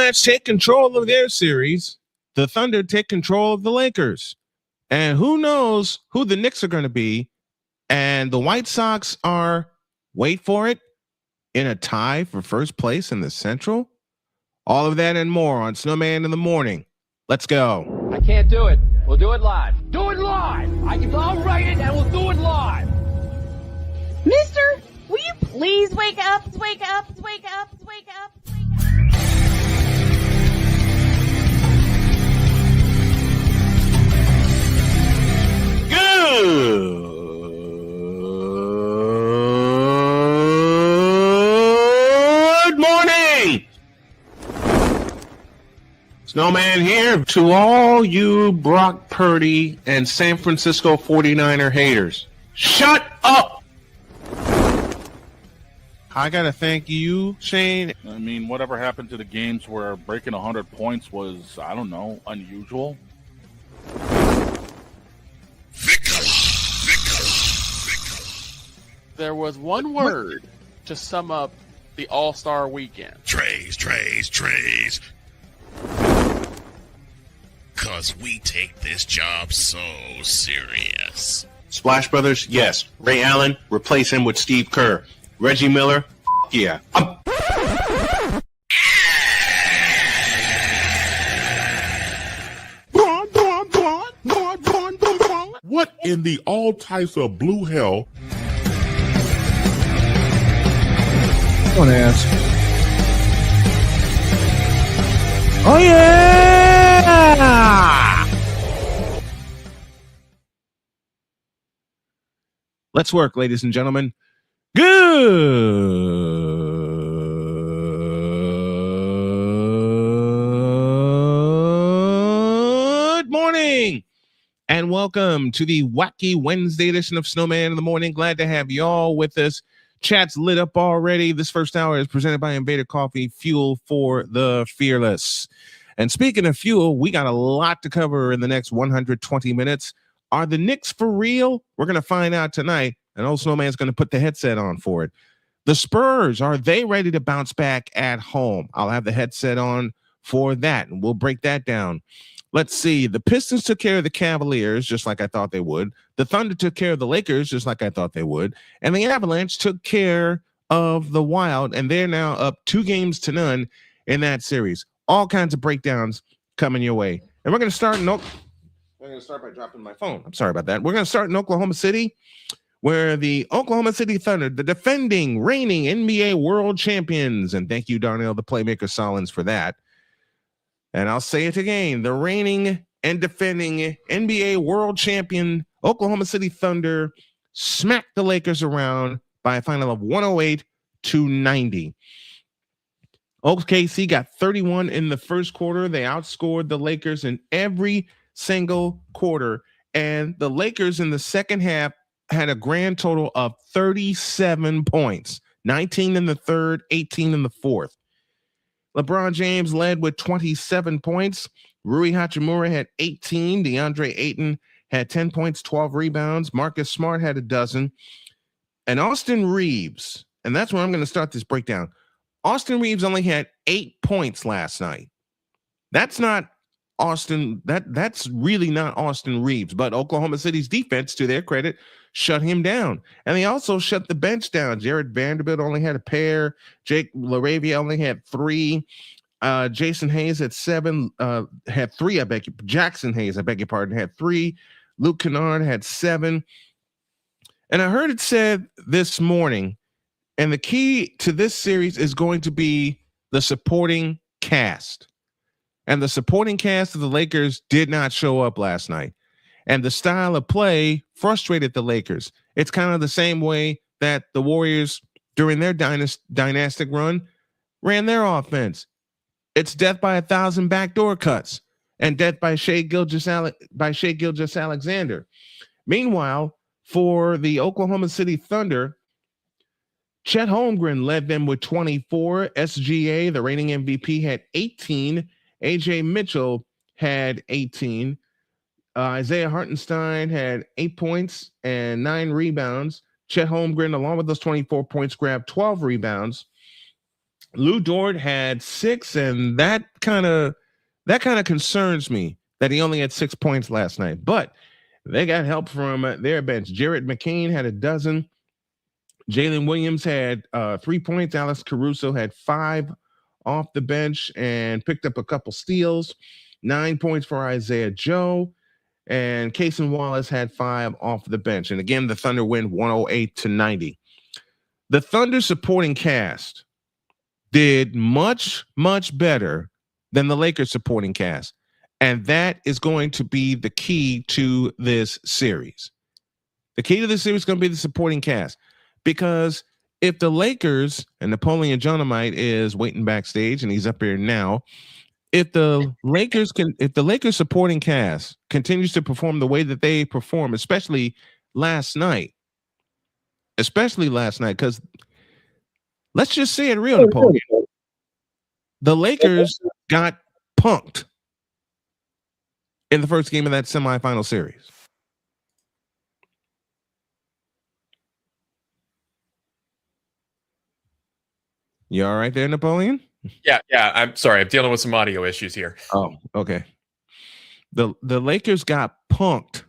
Avalanche take control of their series. The Thunder take control of the Lakers. And who knows who the Knicks are going to be. And the White Sox are, wait for it, in a tie for first place in the Central. All of that and more on Snowman in the Morning. Let's go. I can't do it. We'll do it live. Do it live. I'll write it and we'll do it live. Mister, will you please wake up, wake up, wake up, wake up, wake up. Good morning. Snowman here to all you Brock Purdy and San Francisco 49er haters. Shut up. I got to thank you, Shane. I mean, whatever happened to the games where breaking 100 points was, I don't know, unusual? There was one word to sum up the All-Star weekend. Trays. Cause we take this job so serious. Splash Brothers, yes. Ray Allen, replace him with Steve Kerr. Reggie Miller, yeah. What in the all types of blue hell? Don't ask. Oh yeah! Let's work, ladies and gentlemen. Good morning, and welcome to the Wacky Wednesday edition of Snowman in the Morning. Glad to have y'all with us. Chat's lit up already. This first hour is presented by Invader Coffee, fuel for the fearless. And speaking of fuel, we got a lot to cover in the next 120 minutes. Are the Knicks for real? We're going to find out tonight. And old Snowman's going to put the headset on for it. The Spurs, are they ready to bounce back at home? I'll have the headset on for that, and we'll break that down. Let's see. The Pistons took care of the Cavaliers, just like I thought they would. The Thunder took care of the Lakers, just like I thought they would. And the Avalanche took care of the Wild, and they're now up 2-0 in that series. All kinds of breakdowns coming your way. And we're going to start by dropping my phone. I'm sorry about that. We're going to start in Oklahoma City, where the Oklahoma City Thunder, the defending, reigning NBA world champions, and thank you, Darnell, the Playmaker Solins, for that. And I'll say it again, the reigning and defending NBA world champion Oklahoma City Thunder smacked the Lakers around by a final of 108-90. OKC got 31 in the first quarter. They outscored the Lakers in every single quarter. And the Lakers in the second half had a grand total of 37 points, 19 in the third, 18 in the fourth. LeBron James led with 27 points. Rui Hachimura had 18. DeAndre Ayton had 10 points, 12 rebounds. Marcus Smart had a dozen. And Austin Reeves, and that's where I'm going to start this breakdown. Austin Reeves only had 8 points last night. That's not Austin. That's really not Austin Reeves, but Oklahoma City's defense, to their credit, shut him down. And they also shut the bench down. Jared Vanderbilt only had a pair. Jake LaRavia only had 3. Jason Hayes had 7, had 3, Jackson Hayes, I beg your pardon, had 3. Luke Kennard had 7. And I heard it said this morning, and the key to this series is going to be the supporting cast. And the supporting cast of the Lakers did not show up last night. And the style of play frustrated the Lakers. It's kind of the same way that the Warriors, during their dynastic run, ran their offense. It's death by 1,000 backdoor cuts and death by Shai Gilgeous-Alexander. Meanwhile, for the Oklahoma City Thunder, Chet Holmgren led them with 24. SGA, the reigning MVP, had 18. AJ Mitchell had 18. Isaiah Hartenstein had 8 points and 9 rebounds. Chet Holmgren, along with those 24 points, grabbed 12 rebounds. Lou Dort had 6, and that kind of concerns me that he only had 6 points last night. But they got help from their bench. Jared McCain had a dozen. Jalen Williams had 3 points. Alex Caruso had 5 off the bench and picked up a couple steals. 9 points for Isaiah Joe. And Cason Wallace had 5 off the bench. And again, the Thunder win 108-90. The Thunder supporting cast did much, much better than the Lakers supporting cast. And that is going to be the key to this series. The key to this series is going to be the supporting cast. Because if the Lakers, and Napoleon Dynamite is waiting backstage, and he's up here now, if the Lakers supporting cast continues to perform the way that they perform, especially last night, because let's just say it real, Napoleon. The Lakers got punked in the first game of that semifinal series. You all right there, Napoleon? Yeah. I'm sorry. I'm dealing with some audio issues here. Oh, okay. The Lakers got punked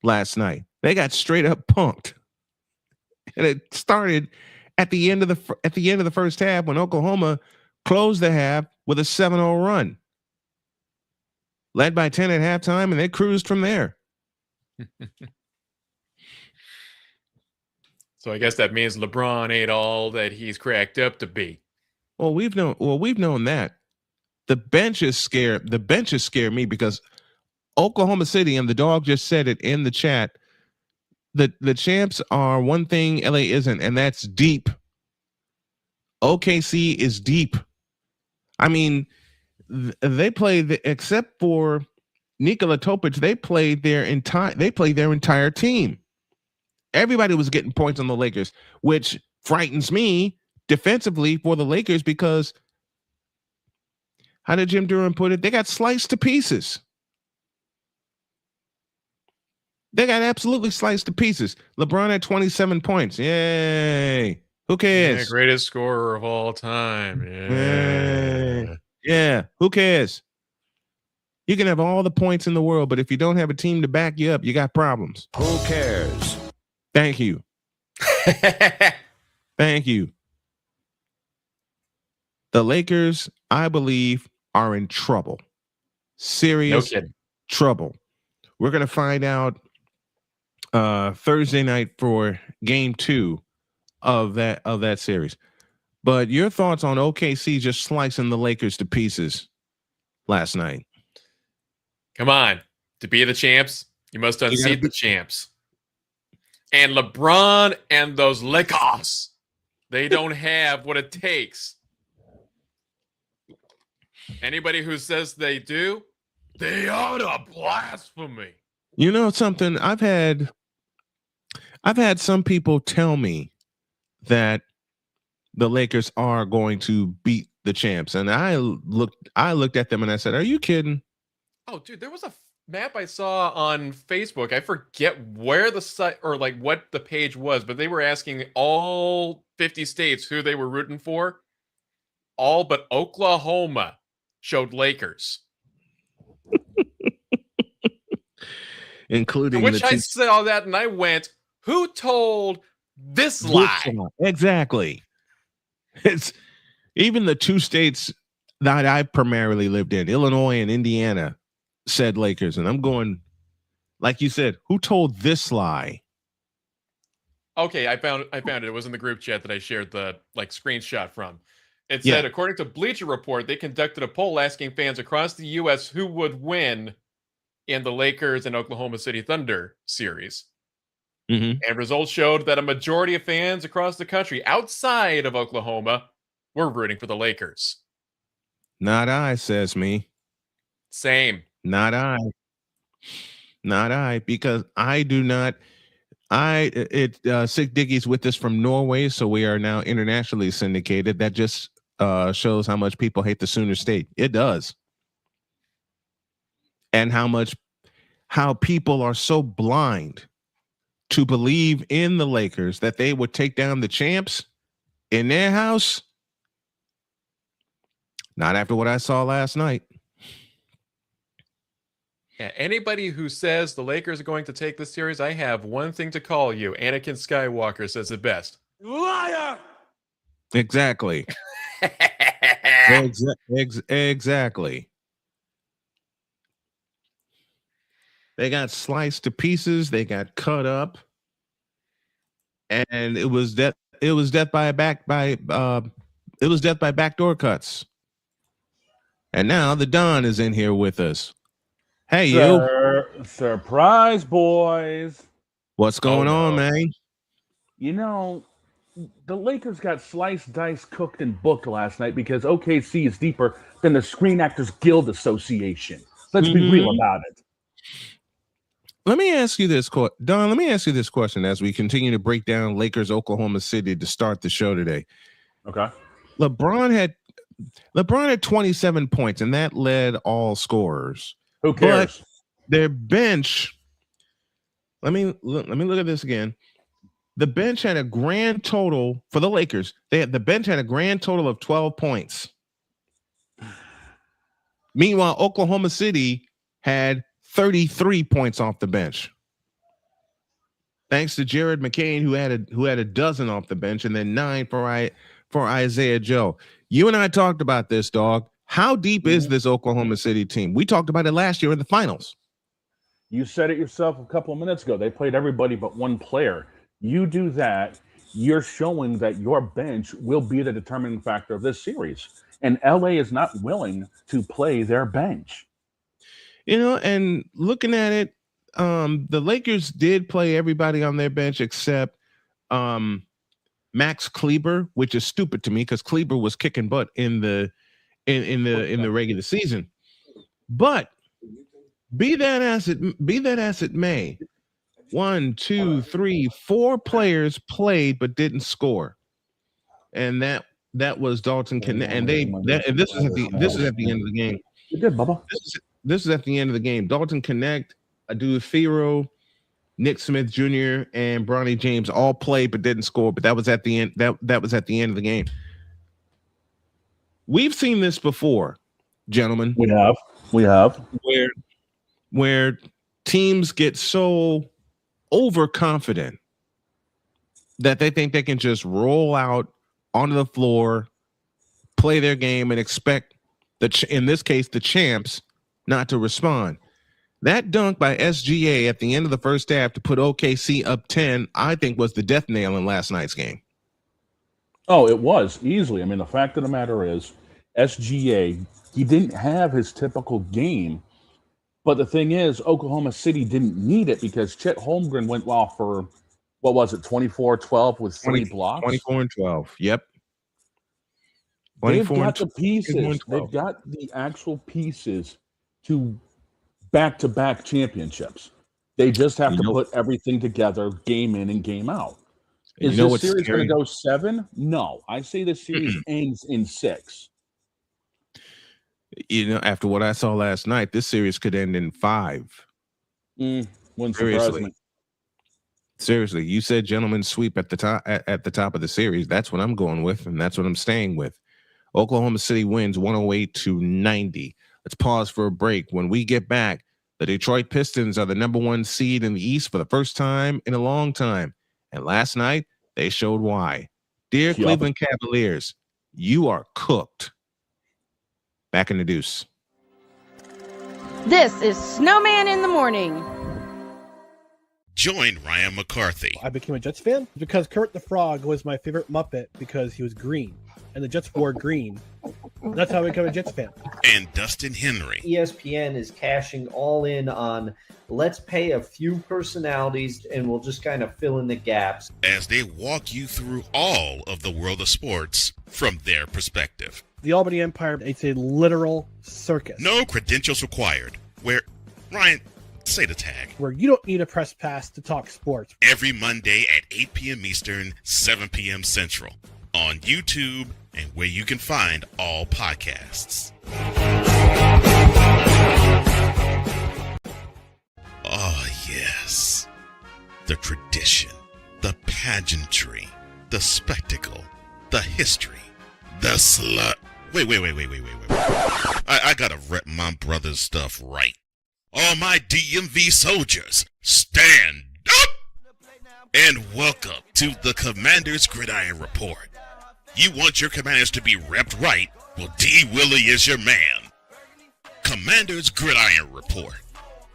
last night. They got straight up punked, and it started at the end of the first half when Oklahoma closed the half with a 7-0 run, led by 10 at halftime, and they cruised from there. So I guess that means LeBron ain't all that he's cracked up to be. Well, we've known that. The benches scare me because Oklahoma City, and the dog just said it in the chat, the champs are one thing LA isn't, and that's deep. OKC is deep. I mean, they played except for Nikola Topic, they played their entire team. Everybody was getting points on the Lakers, which frightens me defensively for the Lakers because how did Jim Durham put it? They got sliced to pieces. They got absolutely sliced to pieces. LeBron had 27 points. Yay. Who cares? Yeah, greatest scorer of all time. Yeah. Yeah. Who cares? You can have all the points in the world, but if you don't have a team to back you up, you got problems. Who cares? Thank you. Thank you. The Lakers, I believe, are in trouble. Serious trouble. We're going to find out Thursday night for game 2 of that series. But your thoughts on OKC just slicing the Lakers to pieces last night? Come on. To be the champs, you must unseat the champs. And LeBron and those Lakers, they don't have what it takes. Anybody who says they do, they utter blasphemy. You know something? I've had some people tell me that the Lakers are going to beat the champs, and I looked at them and I said, "Are you kidding?" Oh, dude, there was a map I saw on Facebook. I forget where the site or like what the page was, but they were asking all 50 states who they were rooting for. All but Oklahoma showed Lakers. Including which I saw that and I went, who told this lie? Exactly. It's even the 2 states that I primarily lived in, Illinois and Indiana, said Lakers. And I'm going, like you said, who told this lie? Okay, I found it. It was in the group chat that I shared the screenshot from. It said, according to Bleacher Report, they conducted a poll asking fans across the U.S. who would win in the Lakers and Oklahoma City Thunder series. Mm-hmm. And results showed that a majority of fans across the country outside of Oklahoma were rooting for the Lakers. Not I, says me. Same. Not I. Not I, because I do not. Sick Dickie's with us from Norway, so we are now internationally syndicated. That just shows how much people hate the Sooner State. It does. And how people are so blind to believe in the Lakers that they would take down the champs in their house. Not after what I saw last night. Yeah, anybody who says the Lakers are going to take this series, I have one thing to call you. Anakin Skywalker says it best. Liar! Exactly. Exactly. They got sliced to pieces. They got cut up, and it was death. It was death by backdoor cuts. And now the Don is in here with us. Hey, you. Surprise, boys. What's going on, man? You know, the Lakers got sliced, diced, cooked, and booked last night because OKC is deeper than the Screen Actors Guild Association. Let's be real about it. Let me ask you this, Don. Let me ask you this question as we continue to break down Lakers Oklahoma City to start the show today. Okay. LeBron had 27 points, and that led all scorers. Who cares? But their bench. Let me look at this again. The bench had a grand total for the Lakers. The bench had a grand total of 12 points. Meanwhile, Oklahoma City had 33 points off the bench. Thanks to Jared McCain, who had a dozen off the bench, and then 9 for Isaiah Joe. You and I talked about this, dog. How deep is this Oklahoma City team? We talked about it last year in the finals. You said it yourself a couple of minutes ago. They played everybody but one player. You do that, you're showing that your bench will be the determining factor of this series. And LA is not willing to play their bench. You know, and looking at it, the Lakers did play everybody on their bench except Max Kleber, which is stupid to me because Kleber was kicking butt in the regular season. But be that as it may, 1, 2, 3, 4 players played but didn't score, and that was Dalton Connect. And this is at the end of the game. You did, Bubba. This is at the end of the game. Dalton Connect, Adu Firo, Nick Smith Jr., and Bronny James all played but didn't score. But that was at the end. That was at the end of the game. We've seen this before, gentlemen. We have. Where teams get so overconfident that they think they can just roll out onto the floor, play their game, and expect in this case the champs not to respond. That dunk by SGA at the end of the first half to put OKC up 10, I think, was the death nail in last night's game. Oh, it was easily. I mean, the fact of the matter is, SGA, he didn't have his typical game. But the thing is, Oklahoma City didn't need it because Chet Holmgren went off for, 24-12 with 3 blocks? 24 and 12. Yep. They've got the pieces. They've got the actual pieces to back-to-back championships. They just have to put everything together, game in and game out. Is this series going to go 7? No. I say this series ends in 6. You know, after what I saw last night, this series could end in 5. Wouldn't surprise me. Seriously, you said gentlemen's sweep at the top of the series. That's what I'm going with, and that's what I'm staying with. Oklahoma City wins 108-90. Let's pause for a break. When we get back, the Detroit Pistons are the number 1 seed in the East for the first time in a long time. And last night, they showed why. Dear Cleveland Cavaliers, you are cooked. Back in the deuce. This is Snowman in the Morning. Join Ryan McCarthy. I became a Jets fan because Kurt the Frog was my favorite Muppet because he was green, and the Jets wore green. That's how I became a Jets fan. And Dustin Henry. ESPN is cashing all in on let's pay a few personalities and we'll just kind of fill in the gaps. As they walk you through all of the world of sports from their perspective. The Albany Empire, it's a literal circus. No credentials required. Where, Ryan, say the tag. Where you don't need a press pass to talk sports. Every Monday at 8 p.m. Eastern, 7 p.m. Central. On YouTube and where you can find all podcasts. Oh, yes. The tradition, the pageantry, the spectacle, the history, the slut. Wait. I gotta rep my brother's stuff right. All my DMV soldiers, stand up! And welcome to the Commander's Gridiron Report. You want your Commanders to be repped right? Well, D. Willie is your man. Commander's Gridiron Report.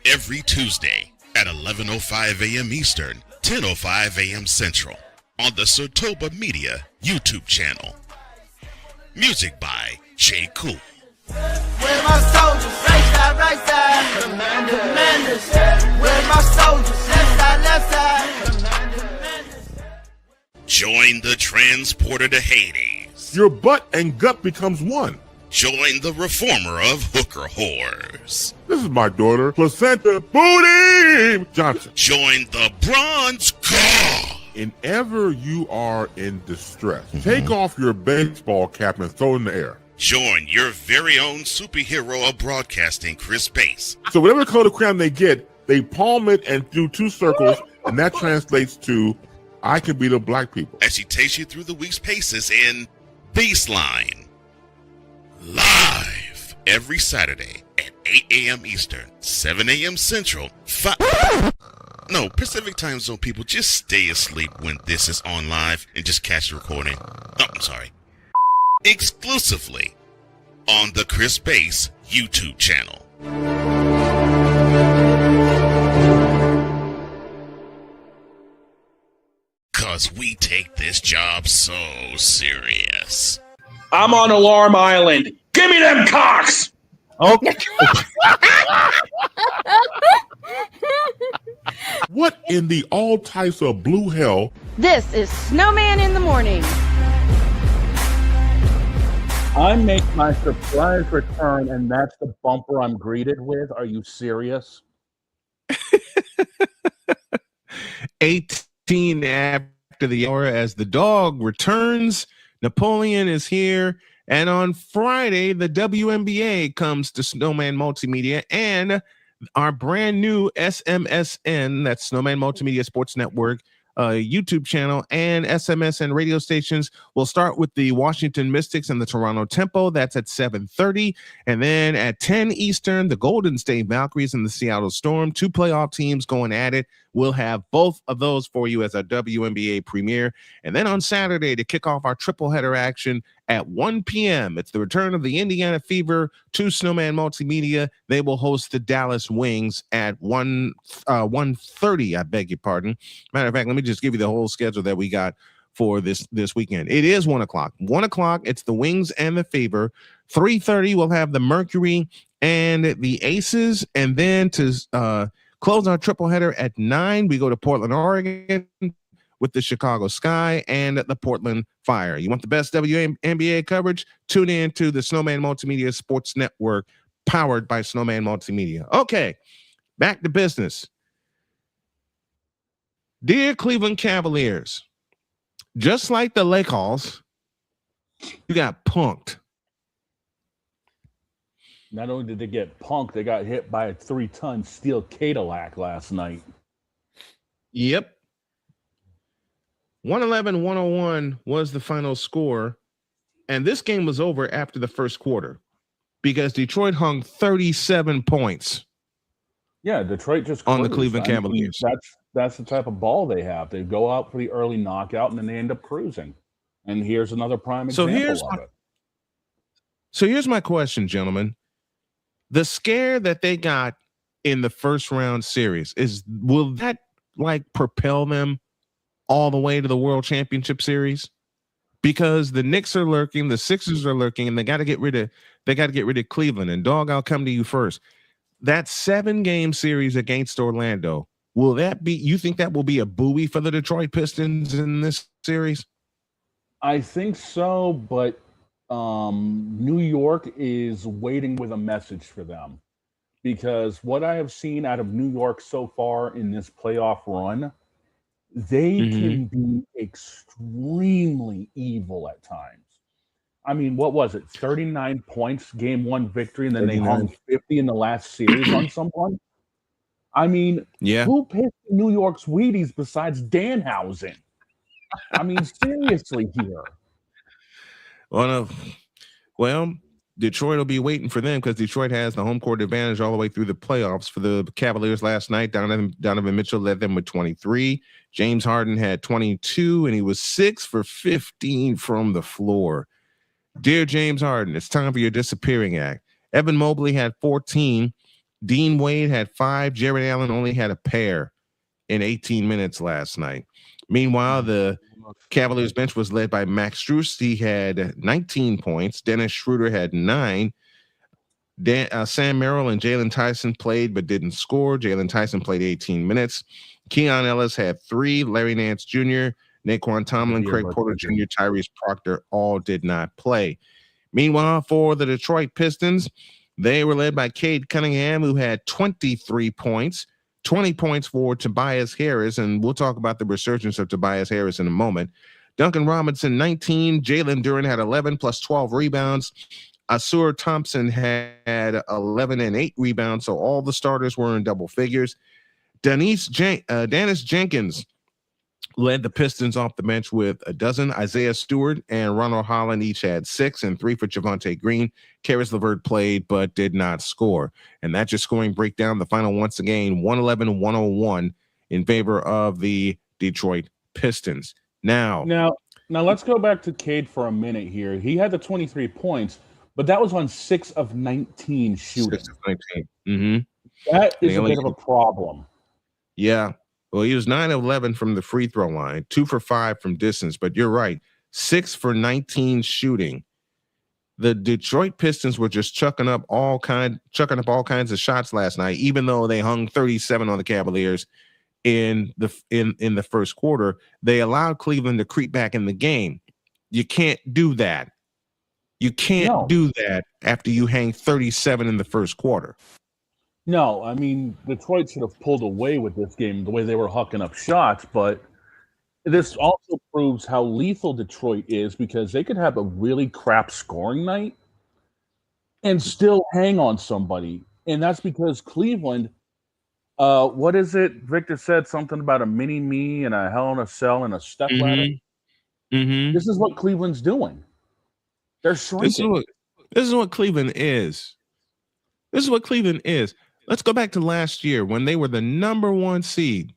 Every Tuesday at 11:05 a.m. Eastern, 10:05 a.m. Central. On the Sotoba Media YouTube channel. Music by J. Cool. Where my soldiers? Right side. Commanders. Where my soldiers? Left side. Join the transporter to Hades. Your butt and gut becomes one. Join the reformer of hooker whores. This is my daughter, Placenta Booty Johnson. Join the bronze car. Whenever you are in distress, take off your baseball cap and throw it in the air. Join your very own superhero of broadcasting, Chris Bass. So whatever color crayon they get, they palm it and do 2 circles, and that translates to, I can beat up black people. As she takes you through the week's paces in Baseline. Live every Saturday at 8 a.m. Eastern, 7 a.m. Central, Pacific Time Zone people, just stay asleep when this is on live and just catch the recording. Oh, I'm sorry. Exclusively on the Chris Bass YouTube channel. Cause we take this job so serious. I'm on Alarm Island. Give me them cocks! Okay. What in the all types of blue hell? This is Snowman in the Morning. I make my surprise return, and that's the bumper I'm greeted with. Are you serious? 18 after the hour as the dog returns. Napoleon is here. And on Friday, the WNBA comes to Snowman Multimedia, and our brand new SMSN, that's Snowman Multimedia Sports Network, YouTube channel, and SMSN radio stations. We'll start with the Washington Mystics and the Toronto Tempo. That's at 7:30. And then at 10 Eastern, the Golden State Valkyries and the Seattle Storm, 2 playoff teams going at it. We'll have both of those for you as our WNBA premiere. And then on Saturday, to kick off our triple header action at 1 p.m., it's the return of the Indiana Fever to Snowman Multimedia. They will host the Dallas Wings at 1:30, I beg your pardon. Matter of fact, let me just give you the whole schedule that we got for this weekend. It is 1 o'clock. 1 o'clock, it's the Wings and the Fever. 3:30, we'll have the Mercury and the Aces. And then to close our triple header at 9, we go to Portland, Oregon with the Chicago Sky and the Portland Fire. You want the best WNBA coverage? Tune in to the Snowman Multimedia Sports Network, powered by Snowman Multimedia. Okay, back to business. Dear Cleveland Cavaliers, just like the Lakers, you got punked. Not only did they get punked, they got hit by a 3-ton steel Cadillac last night. Yep. 111-101 was the final score. And this game was over after the first quarter because Detroit hung 37 points. Yeah, Detroit just on cruised. the Cleveland Cavaliers. That's the type of ball they have. They go out for the early knockout and then they end up cruising. And here's another prime example of it. So here's my question, gentlemen. The scare that they got in the first round series will that propel them all the way to the World Championship Series? Because the Knicks are lurking, the Sixers are lurking, and they got to get rid of Cleveland. And dog, I'll come to you first. That 7-game series against Orlando, you think that will be a buoy for the Detroit Pistons in this series? I think so, but New York is waiting with a message for them, because what I have seen out of New York so far in this playoff run, they can be extremely evil at times. I mean, what was it? 39 points, game 1 victory, and then 39. They hung 50 in the last series on someone. I mean, who picked New York's Wheaties besides Danhausen? I mean, seriously here. Well, Well, Detroit will be waiting for them because Detroit has the home court advantage all the way through the playoffs. For the Cavaliers last night, Donovan Mitchell led them with 23. James Harden had 22, and he was 6 for 15 from the floor. Dear James Harden, it's time for your disappearing act. Evan Mobley had 14. Dean Wade had 5. Jared Allen only had a pair in 18 minutes last night. Meanwhile, the Cavaliers bench was led by Max Strus. He had 19 points. Dennis Schroeder had 9. Sam Merrill and Jalen Tyson played but didn't score. Jalen Tyson played 18 minutes. Keon Ellis had 3. Larry Nance Jr., Naquan Tomlin, Craig Porter Jr., Tyrese Proctor all did not play. Meanwhile, for the Detroit Pistons, they were led by Cade Cunningham, who had 23 points. 20 points for Tobias Harris, and we'll talk about the resurgence of Tobias Harris in a moment. Duncan Robinson, 19. Jalen Duren had 11 plus 12 rebounds. Asur Thompson had 11 and 8 rebounds, so all the starters were in double figures. Dennis Jenkins led the Pistons off the bench with a dozen. Isaiah Stewart and Ronald Holland each had 6 and 3 for Javonte Green. Karis LeVert played but did not score. And that's your scoring breakdown. The final once again, 111-101 in favor of the Detroit Pistons. Now let's go back to Cade for a minute here. He had the 23 points, but that was on 6 of 19 shooting. 6 of 19. Mm-hmm. That is a bit of a problem. Yeah. Well, he was 9 of 11 from the free throw line, 2 for 5 from distance, but you're right, 6 for 19 shooting. The Detroit Pistons were just chucking up all kinds of shots last night, even though they hung 37 on the Cavaliers in the first quarter. They allowed Cleveland to creep back in the game. You can't do that. You can't do that after you hang 37 in the first quarter. No, I mean, Detroit should have pulled away with this game the way they were hucking up shots, but this also proves how lethal Detroit is because they could have a really crap scoring night and still hang on somebody. And that's because Cleveland, what is it? Victor said something about a mini-me and a Hell in a Cell and a step ladder. Mm-hmm. This is what Cleveland's doing. They're shrinking. This is what Cleveland is. This is what Cleveland is. Let's go back to last year when they were the number 1 seed.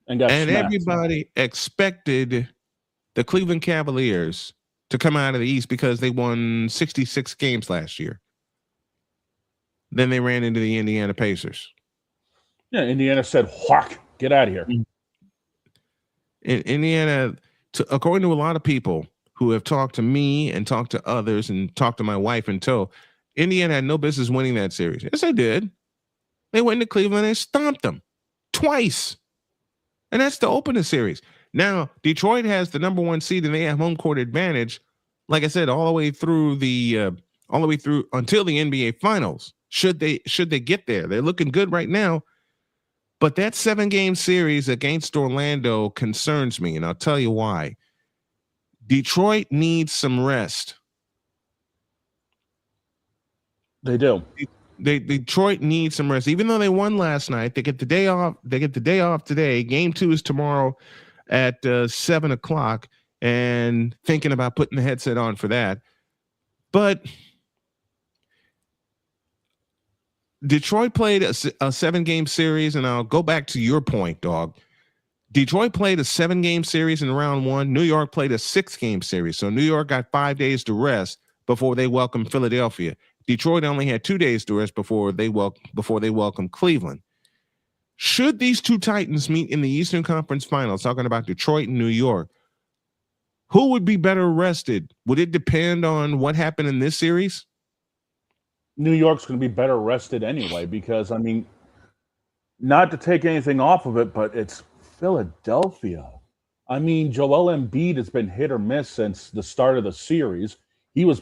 And everybody expected the Cleveland Cavaliers to come out of the East because they won 66 games last year. Then they ran into the Indiana Pacers. Yeah, Indiana said, "Whack, get out of here." In Indiana, according to a lot of people who have talked to me and talked to others and talked to my wife in tow, Indiana had no business winning that series. Yes, they did. They went to Cleveland and stomped them twice. And that's the opener series. Now, Detroit has the number 1 seed and they have home court advantage, like I said, all the way through until the NBA Finals. Should they get there? They're looking good right now. But that 7-game series against Orlando concerns me, and I'll tell you why. Detroit needs some rest. They do. Detroit needs some rest. Even though they won last night, they get the day off. They get the day off today. Game 2 is tomorrow at 7:00, and thinking about putting the headset on for that. But Detroit played a 7-game series, and I'll go back to your point, dog. Detroit played a 7-game series in round 1. New York played a 6-game series. So New York got 5 days to rest before they welcomed Philadelphia. Detroit only had 2 days to rest before they welcomed Cleveland. Should these two Titans meet in the Eastern Conference Finals, talking about Detroit and New York, who would be better rested? Would it depend on what happened in this series? New York's going to be better rested anyway because, I mean, not to take anything off of it, but it's Philadelphia. I mean, Joel Embiid has been hit or miss since the start of the series. He was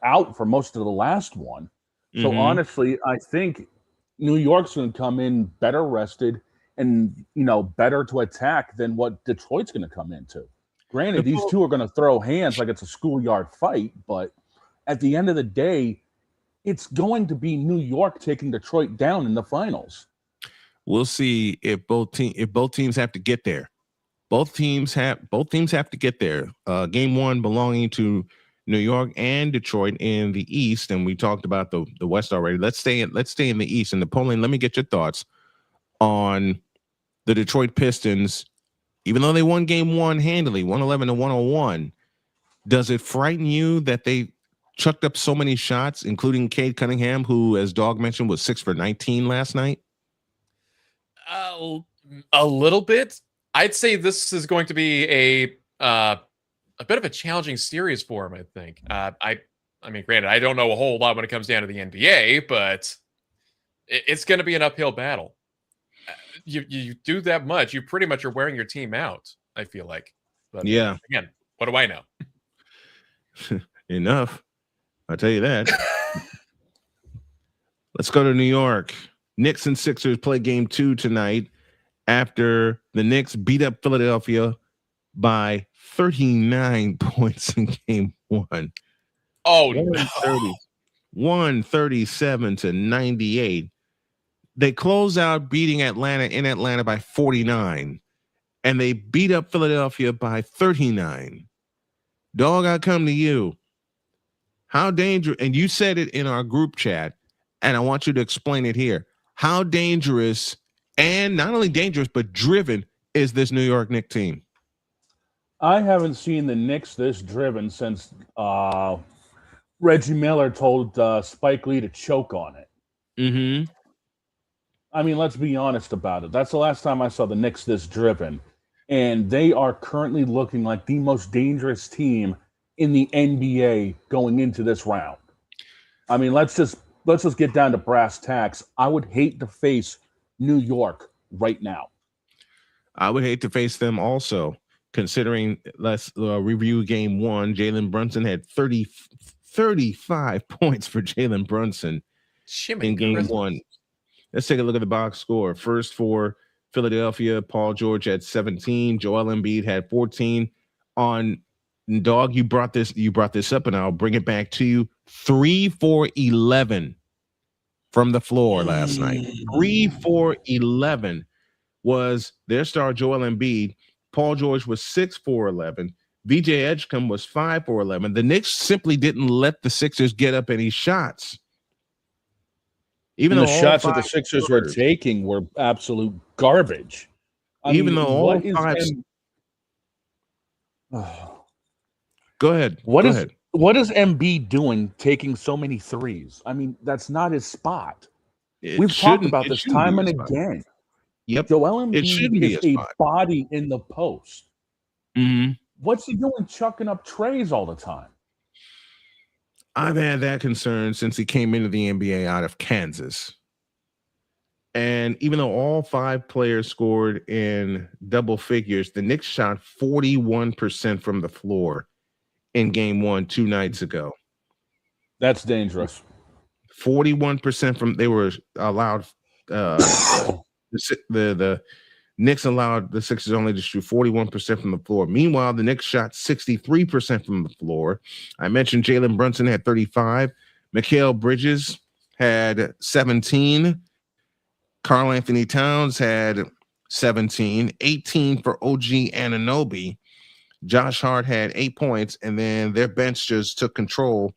out for most of the last one. So honestly, I think New York's going to come in better rested and, better to attack than what Detroit's going to come into. Granted, these two are going to throw hands like it's a schoolyard fight, but at the end of the day, it's going to be New York taking Detroit down in the finals. We'll see if both teams have to get there. Both teams have to get there. Game 1 belonging to New York and Detroit in the East, and we talked about the West already. Let's stay in the East. And Napoleon, let me get your thoughts on the Detroit Pistons. Even though they won game one handily, 111-101, does it frighten you that they chucked up so many shots, including Cade Cunningham, who, as Dog mentioned, was 6 for 19 last night? A little bit. I'd say this is going to be a bit of a challenging series for him, I think. I mean, granted, I don't know a whole lot when it comes down to the NBA, but it's going to be an uphill battle. You do that much, you pretty much are wearing your team out, I feel like. But yeah. Again, what do I know? Enough. I'll tell you that. Let's go to New York. Knicks and Sixers play game 2 tonight after the Knicks beat up Philadelphia by 39 points in game 1. Oh, 137-98. They close out beating Atlanta in Atlanta by 49, and they beat up Philadelphia by 39. Dog, I come to you. How dangerous, and you said it in our group chat, and I want you to explain it here. How dangerous, and not only dangerous, but driven is this New York Knicks team? I haven't seen the Knicks this driven since Reggie Miller told Spike Lee to choke on it. Mm-hmm. I mean, let's be honest about it. That's the last time I saw the Knicks this driven. And they are currently looking like the most dangerous team in the NBA going into this round. I mean, let's just get down to brass tacks. I would hate to face New York right now. I would hate to face them also, considering, let's review game 1. Jalen Brunson had 35 points for Jalen Brunson in game 1. Let's take a look at the box score. First for Philadelphia, Paul George had 17. Joel Embiid had 14. On Dog, you brought this up, and I'll bring it back to you. 3 for 11 from the floor last night. 3 for 11 was their star, Joel Embiid. Paul George was 6 for 11. VJ Edgecombe was 5 for 11. The Knicks simply didn't let the Sixers get up any shots. Even though the shots that the Sixers were taking were absolute garbage. Even though all 5. Go ahead. What is Embiid doing taking so many threes? I mean, that's not his spot. We've talked about this time and again. Yep. Joel Embiid is a body in the post. Mm-hmm. What's he doing chucking up trays all the time? I've had that concern since he came into the NBA out of Kansas. And even though all 5 players scored in double figures, the Knicks shot 41% from the floor in game 1 2 nights ago. That's dangerous. 41% from, they were allowed, the Knicks allowed the Sixers only to shoot 41% from the floor. Meanwhile, the Knicks shot 63% from the floor. I mentioned Jalen Brunson had 35. Mikal Bridges had 17. Karl Anthony Towns had 17. 18 for OG Anunoby. Josh Hart had 8 points, and then their bench just took control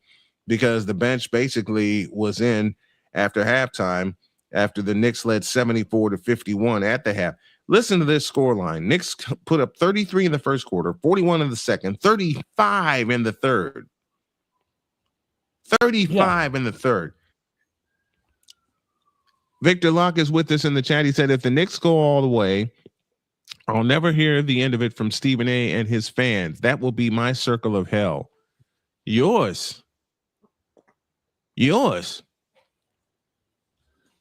because the bench basically was in after halftime, after the Knicks led 74-51 at the half. Listen to this scoreline. Knicks put up 33 in the first quarter, 41 in the second, 35 in the third. 35 in the third. Victor Locke is with us in the chat. He said, if the Knicks go all the way, I'll never hear the end of it from Stephen A. and his fans. That will be my circle of hell. Yours.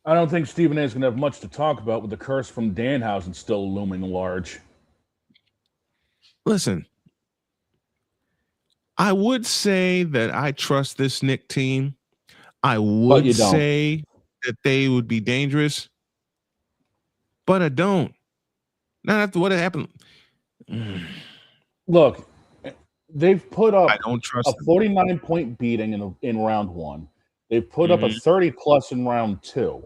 I don't think Stephen A is going to have much to talk about with the curse from Danhausen still looming large. Listen, I would say that I trust this Knicks team. I would say that they would be dangerous, but I don't. Not after what happened. Look, they've put up I don't trust a 49-point beating in round 1. They've put up a 30-plus in round 2.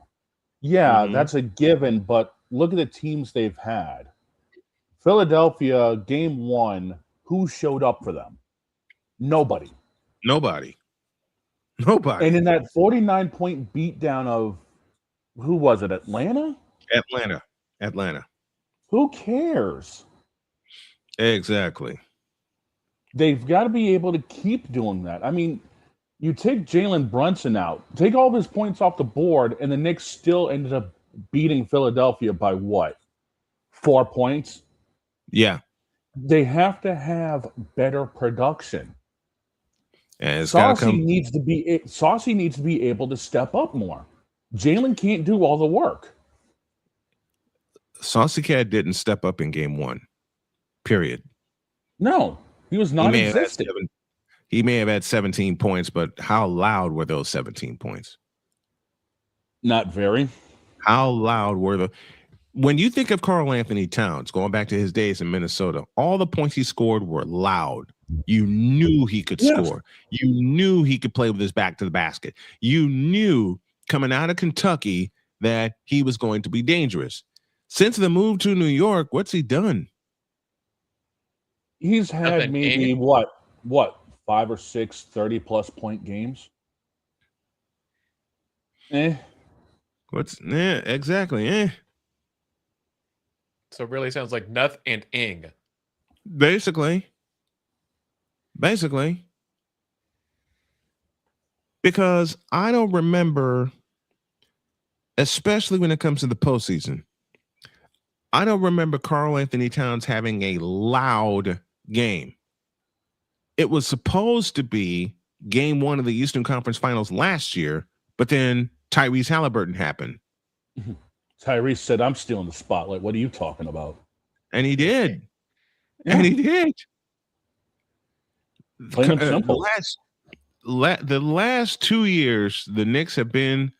Yeah, that's a given, but look at the teams they've had. Philadelphia, game 1, who showed up for them? Nobody. Nobody. And in that 49-point beatdown of, who was it, Atlanta? Atlanta. Who cares? Exactly. They've got to be able to keep doing that. I mean, you take Jalen Brunson out, take all of his points off the board, and the Knicks still ended up beating Philadelphia by what? 4 points? Yeah. They have to have better production. And Saucy needs to be able to step up more. Jalen can't do all the work. Saucy Cat didn't step up in game 1. Period. No, he was non-existent. He may have had 17 points, but how loud were those 17 points? Not very. How loud were the... When you think of Karl Anthony Towns, going back to his days in Minnesota, all the points he scored were loud. You knew he could score. You knew he could play with his back to the basket. You knew coming out of Kentucky that he was going to be dangerous. Since the move to New York, what's he done? He's had maybe what 5 or 6 30-plus point games. Exactly. So it really sounds like Nuth and Ing. Basically. Because I don't remember, especially when it comes to the postseason, I don't remember Karl Anthony Towns having a loud game. It was supposed to be game 1 of the Eastern Conference Finals last year, but then Tyrese Halliburton happened. Tyrese said, I'm stealing the spotlight. What are you talking about? And he did. Yeah. And he did. Plain and simple. The last 2 years, the Knicks have been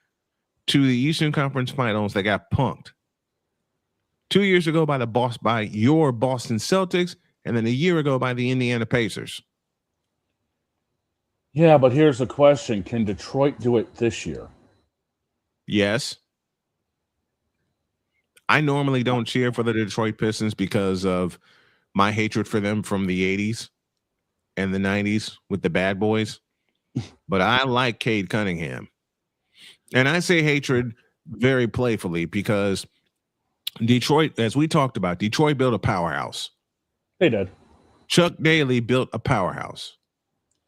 to the Eastern Conference Finals. They got punked. 2 years ago by your Boston Celtics, and then a year ago by the Indiana Pacers. Yeah, but here's the question. Can Detroit do it this year? Yes. I normally don't cheer for the Detroit Pistons because of my hatred for them from the 80s and the 90s with the bad boys. But I like Cade Cunningham. And I say hatred very playfully because Detroit, as we talked about, Detroit built a powerhouse. They did. Chuck Daly built a powerhouse.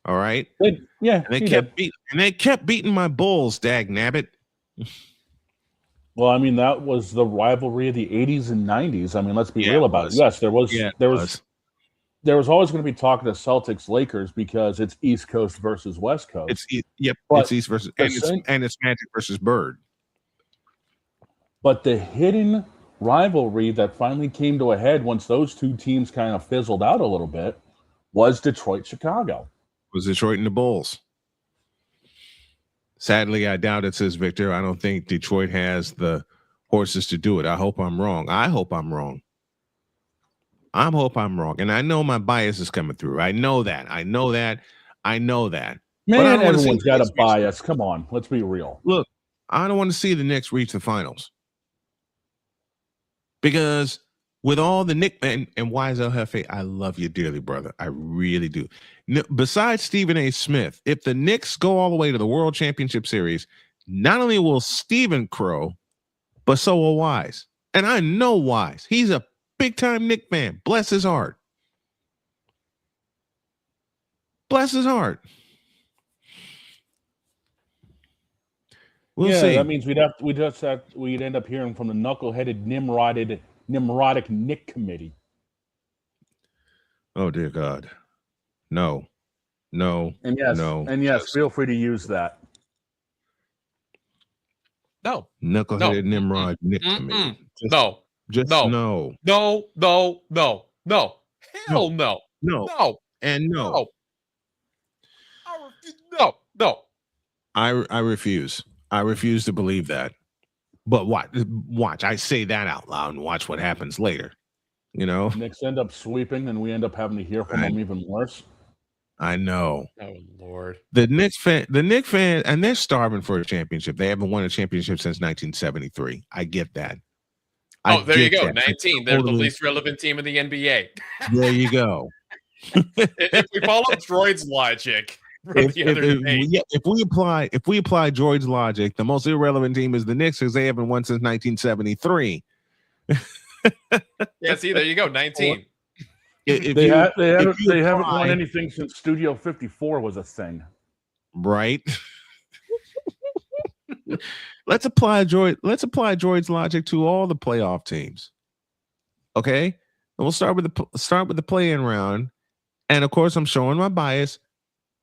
All right? And they kept beating my Bulls, dag nabbit. Well, I mean, that was the rivalry of the 80s and 90s. I mean, let's be real about it. Yes, there was always going to be talk of the Celtics Lakers because it's East Coast versus West Coast. It's East versus and it's Magic versus Bird. But the hidden rivalry that finally came to a head once those two teams kind of fizzled out a little bit was Detroit-Chicago. Was Detroit and the Bulls. Sadly, I doubt it, says Victor. I don't think Detroit has the horses to do it. I hope I'm wrong. I hope I'm wrong. And I know my bias is coming through. I know that. Man, everyone's got a bias. Come on, let's be real. Look, I don't want to see the Knicks reach the finals. Because with all the Nick and YSL Hefe, I love you dearly, brother. I really do. Besides Stephen A. Smith, if the Knicks go all the way to the World Championship Series, not only will Stephen crow, but so will Wise. And I know Wise. He's a big-time Knick fan. Bless his heart. Bless his heart. We'll see. That means we'd end up hearing from the knuckleheaded, Nimrodic Knick committee. Oh dear God. No. And yes, feel free to use that. No. Knuckleheaded Nimrod Knick committee. No. Hell no. No. And no. No. I refuse. I refuse to believe that. But watch. I say that out loud and watch what happens later. You know? Knicks end up sweeping and we end up having to hear from them even worse. I know. Oh Lord. The Knicks fan, and they're starving for a championship. They haven't won a championship since 1973. I get that. There you go. That. 19. They're the least relevant team in the NBA. There you go. If we follow Droid's logic, If we apply Droid's logic, the most irrelevant team is the Knicks because they haven't won since 1973. Yeah, see, there you go, 19. They haven't won anything since Studio 54 was a thing. Right. Let's apply Droid's logic to all the playoff teams. Okay, and we'll start with the play-in round, and of course, I'm showing my bias.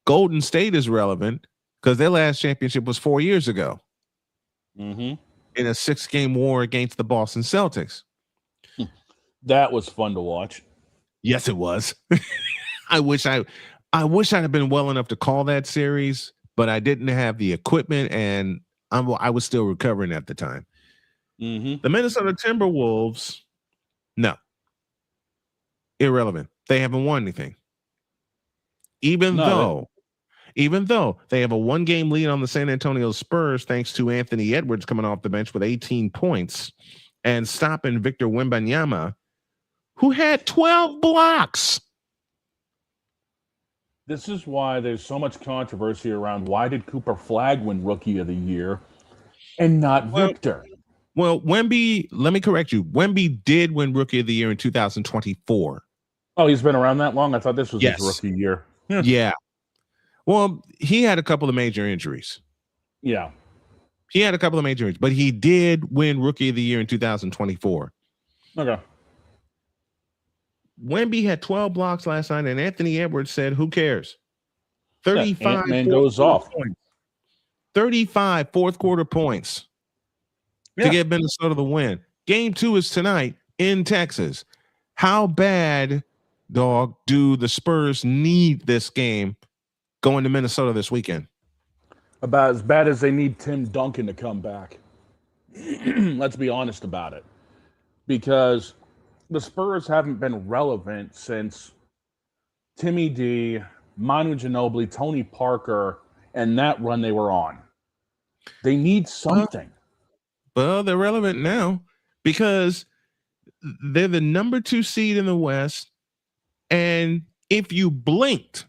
Golden State is relevant because their last championship was 4 years ago. Mm-hmm. In a 6-game war against the Boston Celtics. That was fun to watch. Yes, it was. I wish I'd have been well enough to call that series, but I didn't have the equipment, and I was still recovering at the time. Mm-hmm. The Minnesota Timberwolves, no, irrelevant. They haven't won anything, even though they have a 1-game lead on the San Antonio Spurs, thanks to Anthony Edwards coming off the bench with 18 points and stopping Victor Wembanyama, who had 12 blocks. This is why there's so much controversy around why did Cooper Flagg win Rookie of the Year and not Victor? Well, Wemby, let me correct you. Wemby did win Rookie of the Year in 2024. Oh, he's been around that long? I thought this was his rookie year. Yeah. Well, he had a couple of major injuries. Yeah. He had a couple of major injuries, but he did win Rookie of the Year in 2024. Okay. Wemby had 12 blocks last night, and Anthony Edwards said, who cares? 35 man goes off. Points. 35 fourth quarter points to get Minnesota the win. Game 2 is tonight in Texas. How bad, dog, do the Spurs need this game going to Minnesota this weekend? About as bad as they need Tim Duncan to come back. Let's be honest about it. Because the Spurs haven't been relevant since Timmy D, Manu Ginobili, Tony Parker, and that run they were on. They need something. Well, they're relevant now because they're the number 2 seed in the West. And if you blinked,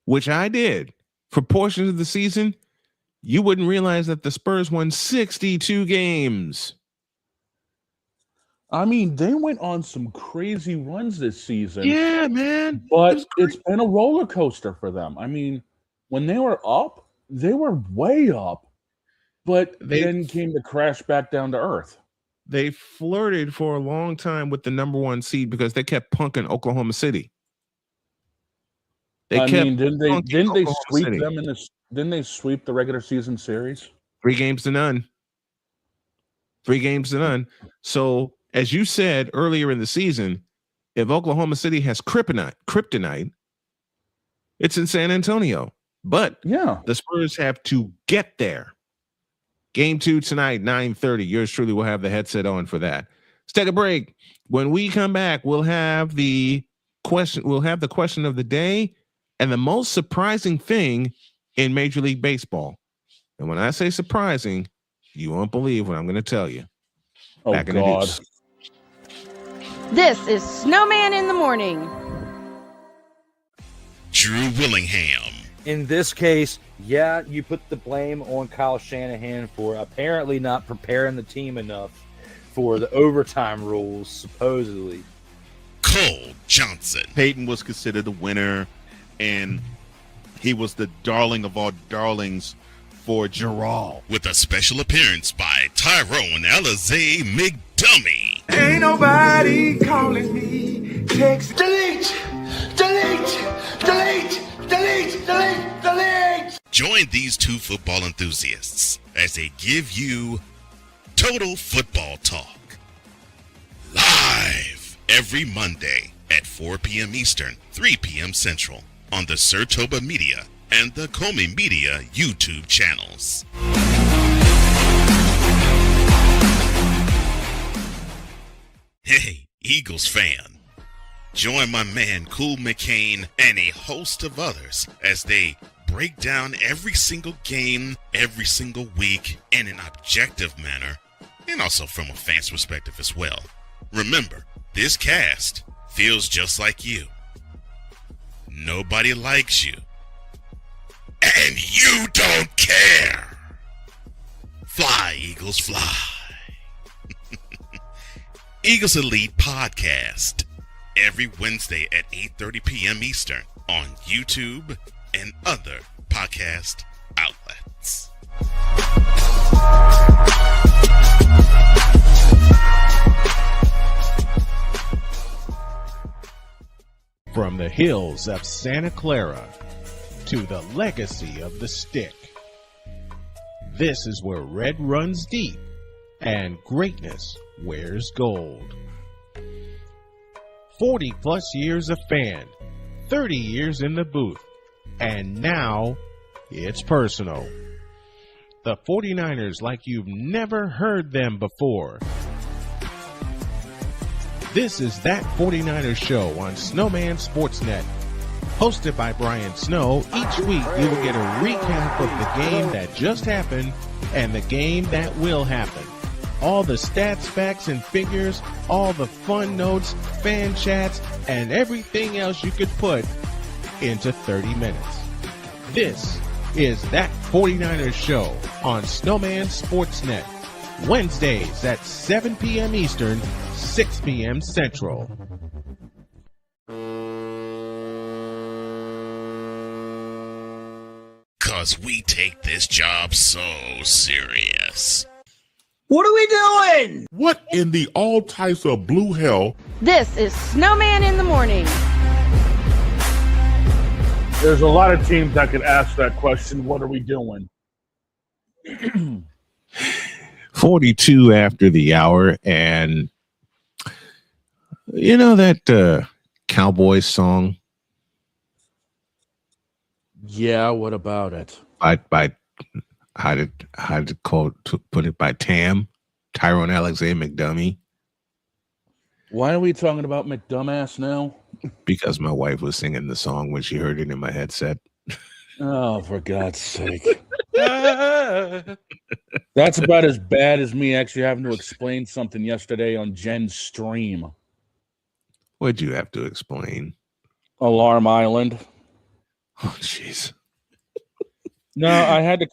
which I did for portions of the season, you wouldn't realize that the Spurs won 62 games. I mean, they went on some crazy runs this season. Yeah, man. But it's been a roller coaster for them. I mean, when they were up, they were way up, but then came to crash back down to earth. They flirted for a long time with the number 1 seed because they kept punking Oklahoma City. Didn't they sweep them didn't they sweep the regular season series? 3 games to none. 3 games to none. So, as you said earlier in the season, if Oklahoma City has kryptonite, it's in San Antonio. But the Spurs have to get there. Game 2 tonight, 9:30. Yours truly will have the headset on for that. Let's take a break. When we come back, we'll have the question of the day and the most surprising thing in Major League Baseball. And when I say surprising, you won't believe what I'm going to tell you. Oh, back in God. the news. This is Snowman in the Morning. Drew Willingham. In this case, you put the blame on Kyle Shanahan for apparently not preparing the team enough for the overtime rules, supposedly. Cole Johnson. Peyton was considered the winner, and he was the darling of all darlings for Gerald. With a special appearance by Tyrone Alizé McDummy. Ain't nobody calling me. Text delete. Join these 2 football enthusiasts as they give you Total Football Talk. Live every Monday at 4 p.m. Eastern, 3 p.m. Central on the Sertoba Media and the Comey Media YouTube channels. Hey, Eagles fan. Join my man Cool McCain and a host of others as they break down every single game, every single week in an objective manner, and also from a fan's perspective as well. Remember, this cast feels just like you. Nobody likes you. and you don't care. Fly, Eagles, fly. Eagles Elite Podcast, every Wednesday at 8:30 p.m. Eastern on YouTube and other podcast outlets. From the hills of Santa Clara to the legacy of the stick, this is where red runs deep and greatness wears gold. 40 plus years of fan, 30 years in the booth, and now it's personal. The 49ers like you've never heard them before. This is That 49ers Show on Snowman Sportsnet. Hosted by Brian Snow, each week you will get a recap of the game that just happened and the game that will happen. All the stats, facts, and figures, all the fun notes, fan chats, and everything else you could put into 30 minutes. This is That 49ers Show on Snowman Sportsnet. Wednesdays at 7 p.m. Eastern, 6 p.m. Central. Cause we take this job so serious. What are we doing? What in the all types of blue hell? This is Snowman in the Morning. There's a lot of teams that could ask that question. What are we doing? 42 after the hour, and you know that Cowboys song? Yeah, what about it? By how did put it by Tyrone Alexander McDummy? Why are we talking about McDumbass now? Because my wife was singing the song when she heard it in my headset. Oh, for God's sake. That's about as bad as me actually having to explain something yesterday on Jen's stream. What'd you have to explain? Alarm Island. Oh, jeez. No, I had to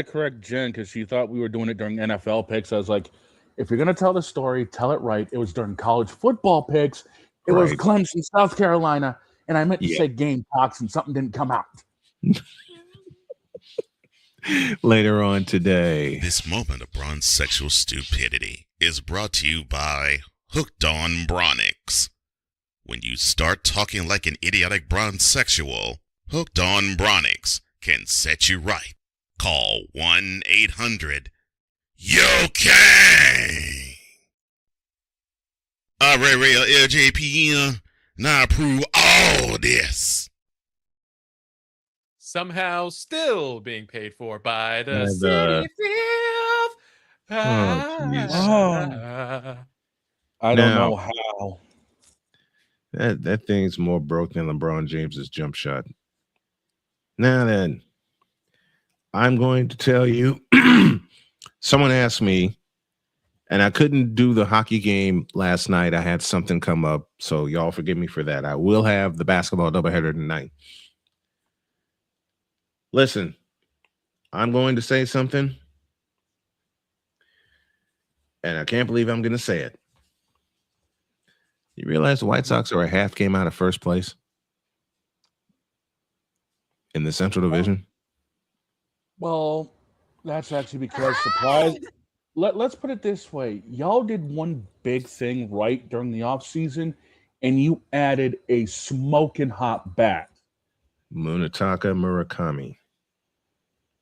correct Jen because she thought we were doing it during NFL picks. I was like, if you're gonna tell the story, tell it right. It was during college football picks. It was Clemson, South Carolina, and I meant to say Gamecocks, and something didn't come out. Later on today. This moment of bronze sexual stupidity is brought to you by Hooked on Bronix. When you start talking like an idiotic bronze sexual, Hooked on Bronix can set you right. Call 1-800-YOKAY. Real LJPN, now approve all this. Somehow still being paid for by the And, city field. I don't know how. That thing's more broke than LeBron James's jump shot. Now then, I'm going to tell you, someone asked me, and I couldn't do the hockey game last night. I had something come up, so y'all forgive me for that. I will have the basketball doubleheader tonight. Listen, I'm going to say something, and I can't believe I'm going to say it. You realize the White Sox are a half game out of first place in the Central Division? Well, that's actually because surprise. Let's put it this way. Y'all did one big thing right during the offseason, and you added a smoking hot bat. Munetaka Murakami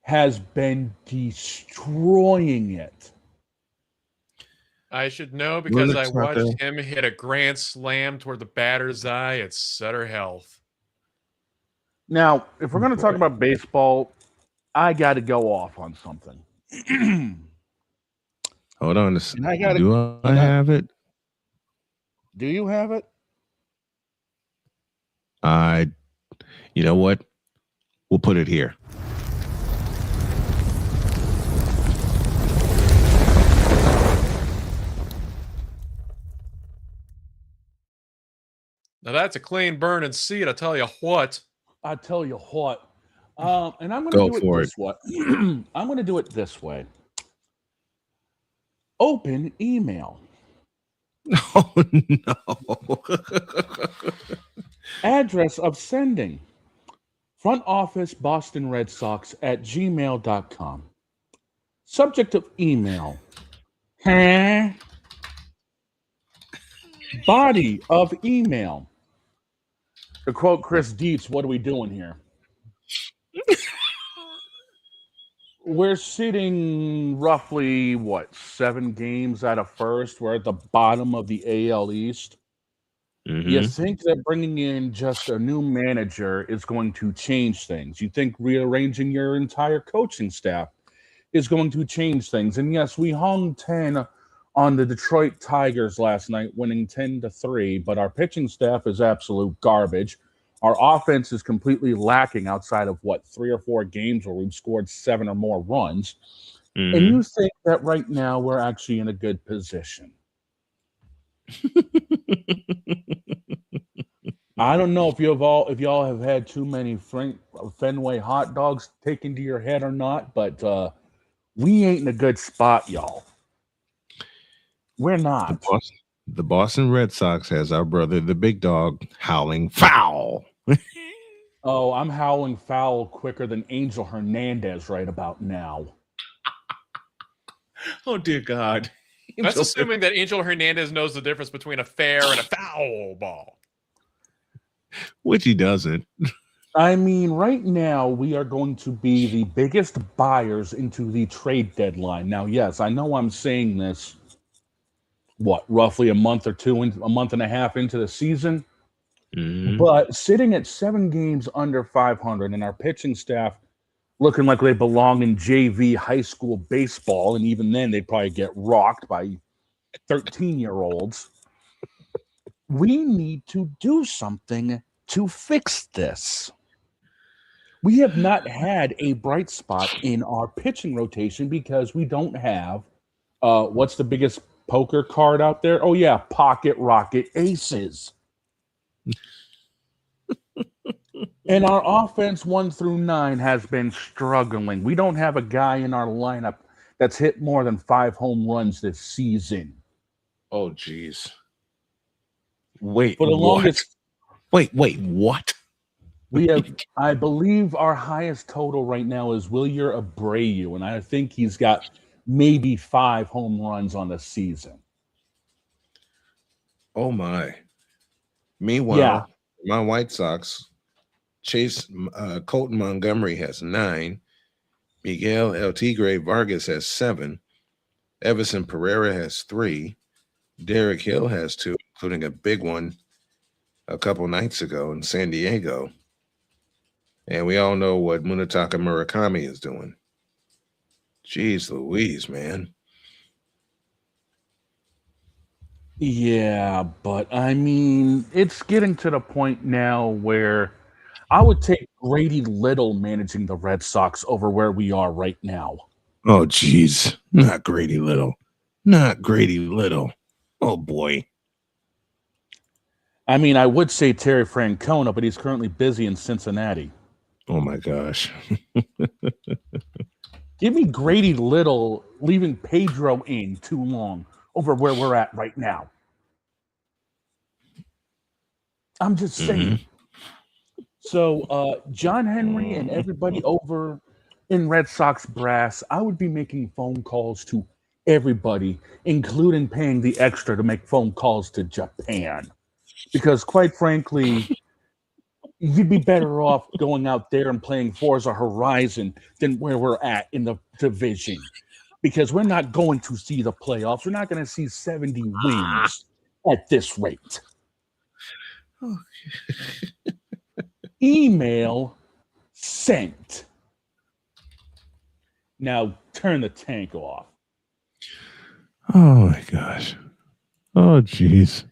has been destroying it. I should know because I watched him hit a grand slam toward the batter's eye at Sutter Health. Now, if we're going to talk about baseball, I got to go off on something. Hold on. Do I have it? Do you have it? You know what? We'll put it here. Now that's a clean burning seat, I tell you what. I tell you what. And I'm going Go to do it for this way. I'm going to do it this way. Open email. Oh, no. Address of sending. Front office Boston Red Sox at gmail.com. Subject of email. Huh? Body of email. To quote Chris Dietz, what are we doing here? We're sitting roughly, 7 games out of first. We're at the bottom of the AL East. You think that bringing in just a new manager is going to change things. You think rearranging your entire coaching staff is going to change things. And yes, we hung 10 on the Detroit Tigers last night, winning 10-3, but our pitching staff is absolute garbage. Our offense is completely lacking outside of 3 or 4 games where we've scored 7 or more runs. And you think that right now we're actually in a good position. I don't know if y'all have had too many Fenway hot dogs taken to your head or not, but we ain't in a good spot, y'all. We're not. The Boston Red Sox has our brother, the big dog, howling foul. Oh, I'm howling foul quicker than Angel Hernandez right about now. Oh, dear God. That's assuming that Angel Hernandez knows the difference between a fair and a foul ball. Which he doesn't. I mean, right now, we are going to be the biggest buyers into the trade deadline. Now, yes, I know I'm saying this, roughly a month and a half into the season? But sitting at 7 games under 500 and our pitching staff looking like they belong in JV high school baseball, and even then they'd probably get rocked by 13-year-olds. We need to do something to fix this. We have not had a bright spot in our pitching rotation because we don't have what's the biggest poker card out there? Oh, yeah, Pocket Rocket Aces. And our offense 1 through 9 has been struggling. We don't have a guy in our lineup that's hit more than 5 home runs this season. Oh, geez. Wait, For the longest. Wait, what? We have, I believe, our highest total right now is Wilyer Abreu, and I think he's got maybe 5 home runs on the season. Oh, my. Meanwhile, my White Sox, Colton Montgomery has 9. Miguel El Tigre Vargas has 7. Everson Pereira has 3. Derek Hill has 2, including a big one a couple nights ago in San Diego. And we all know what Munetaka Murakami is doing. Jeez Louise, man. Yeah, but I mean, it's getting to the point now where I would take Grady Little managing the Red Sox over where we are right now. Oh, geez. Not Grady Little. Not Grady Little. Oh, boy. I mean, I would say Terry Francona, but he's currently busy in Cincinnati. Oh, my gosh. Give me Grady Little leaving Pedro in too long over where we're at right now. I'm just saying. So, John Henry and everybody over in Red Sox brass, I would be making phone calls to everybody, including paying the extra to make phone calls to Japan. Because quite frankly, you'd be better off going out there and playing Forza Horizon than where we're at in the division. Because we're not going to see the playoffs. We're not going to see 70 wins at this rate. Email sent. Now turn the tank off. Oh, my gosh. Oh, jeez.